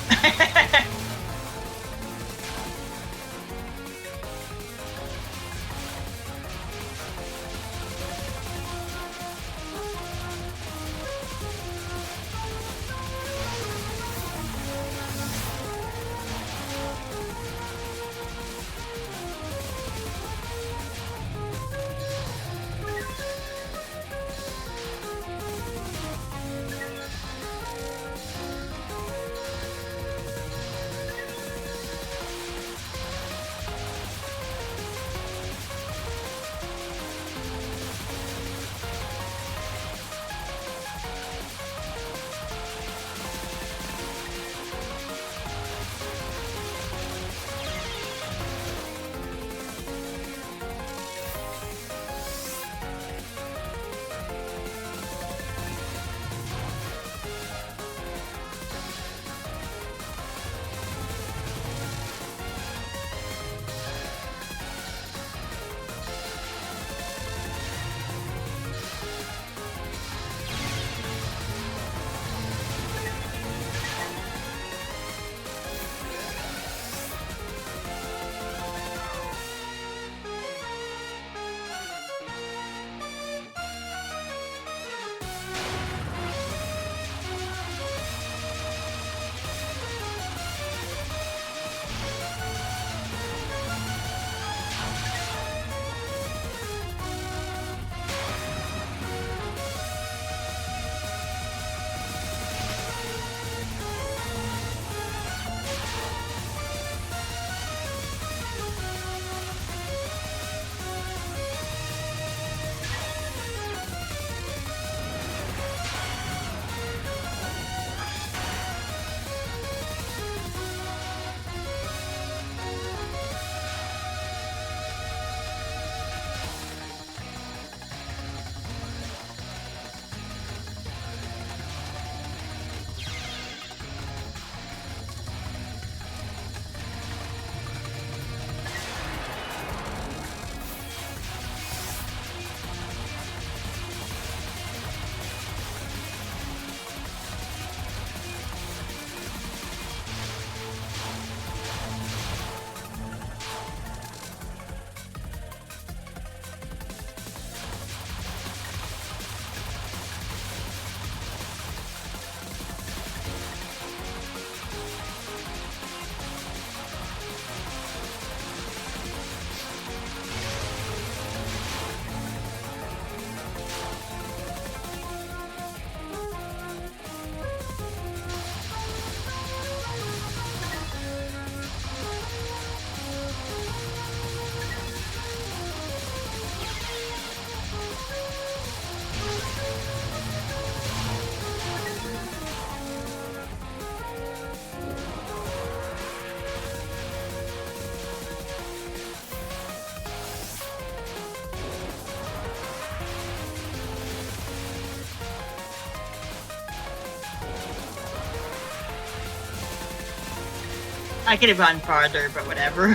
I could have gone farther, but whatever.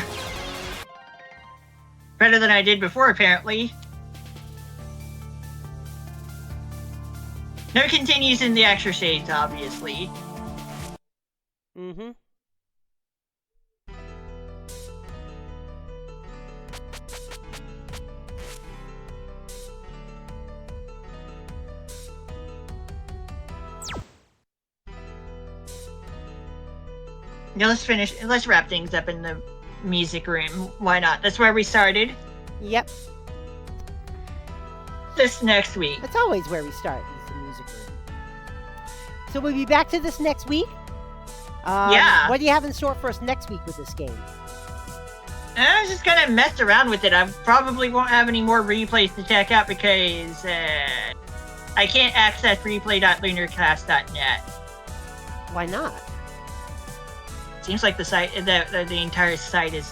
Better than I did before, apparently. No continues in the extra shades, obviously. Mm-hmm. Now let's wrap things up in the music room. Why not? That's where we started. Yep. This next week. That's always where we start, is the music room. So we'll be back to this next week. Yeah. What do you have in store for us next week with this game? I was just gonna mess around with it. I probably won't have any more replays to check out because I can't access replay.lunarcast.net. Why not? Seems like the site, the entire site is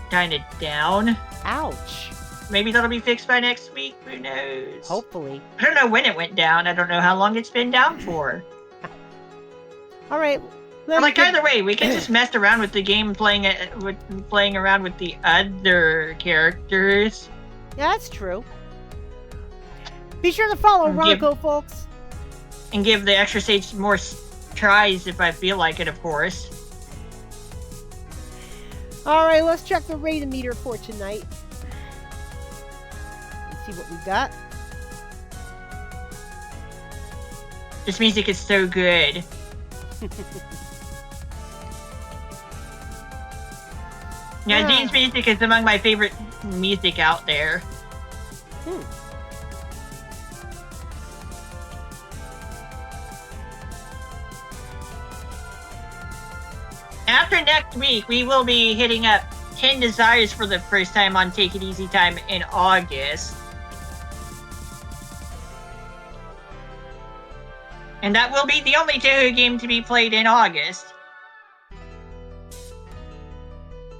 kind of down. Ouch. Maybe that'll be fixed by next week. Who knows? Hopefully. I don't know when it went down. I don't know how long it's been down for. All right. Like either way, we can just mess around with the game, playing around with the other characters. Yeah, that's true. Be sure to follow Ronco, folks. And give the extra stage more tries if I feel like it, of course. All right, let's check the rating meter for tonight. Let's see what we got. This music is so good. Yeah, Dean's music is among my favorite music out there. After next week, we will be hitting up 10 Desires for the first time on Take It Easy Time in August. And that will be the only Touhou game to be played in August.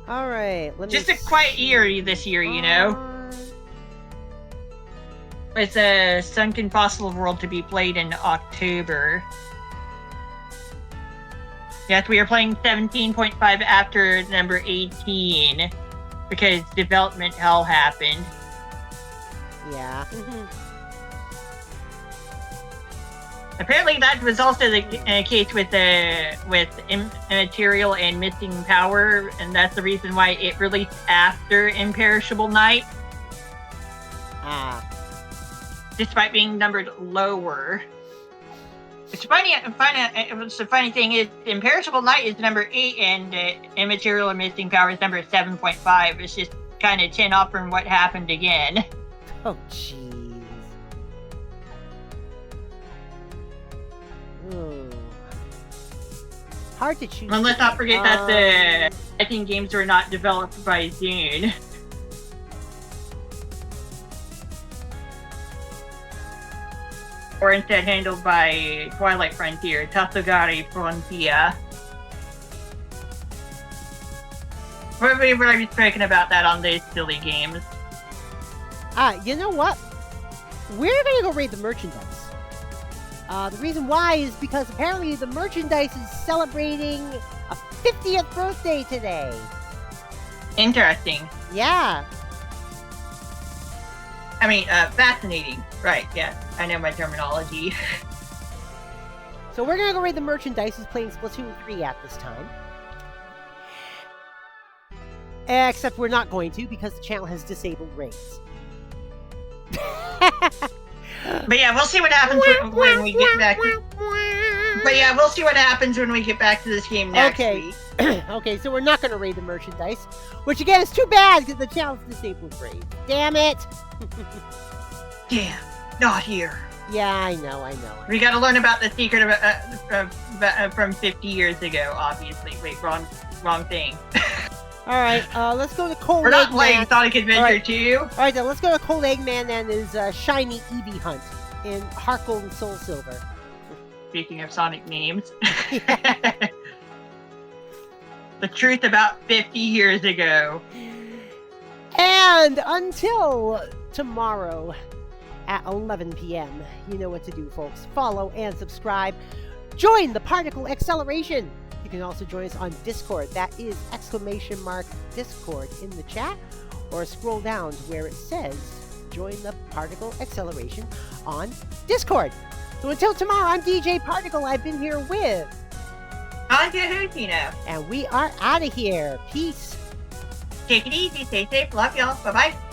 All right. Just a quiet year this year, you know? It's a Sunken Fossil World to be played in October. Yes, we are playing 17.5 after number 18 because development hell happened. Yeah. Apparently, that was also the case with Immaterial and Missing Power, and that's the reason why it released after Imperishable Night. Despite being numbered lower. It's funny. The funny thing is, Imperishable Night is number 8, and Immaterial and Missing Power is number 7.5. It's just kind of 10 off from what happened again. Oh, jeez. Hard to choose. And let's not forget that the fighting games were not developed by Zune. Or instead handled by Twilight Frontier, Tatsugari Frontier. We've already spoken about that on these silly games. You know what? We're gonna go raid the merchandise. The reason why is because apparently the merchandise is celebrating a 50th birthday today. Interesting. Yeah. I mean, fascinating. Right, yeah. I know my terminology. So we're gonna go raid the merchandise. He's playing Splatoon 3 at this time. Except we're not going to because the channel has disabled raids. But yeah, we'll see what happens when we get back. But yeah, we'll see what happens when we get back to this game next week. Okay, so we're not going to raid the merchandise, which again is too bad because the channel's disabled raid. Damn it! Damn, not here. Yeah, I know. We gotta learn about the secret from 50 years ago, obviously. Wait, wrong thing. Alright, let's go to Cold We're Eggman. not playing Sonic Adventure 2. Alright, then let's go to Cold Eggman and his shiny Eevee hunt in Heart Gold and Soul Silver. Speaking of Sonic memes. The truth about 50 years ago. And until tomorrow at 11 p.m., you know what to do, folks. Follow and subscribe. Join the Particle Acceleration. You can also join us on Discord. That is !Discord in the chat, or scroll down to where it says join the Particle Acceleration on Discord. So until tomorrow, I'm DJ Particle. I've been here with On Touhou, and we are out of here. Peace. Take it easy, stay safe, love y'all, bye-bye.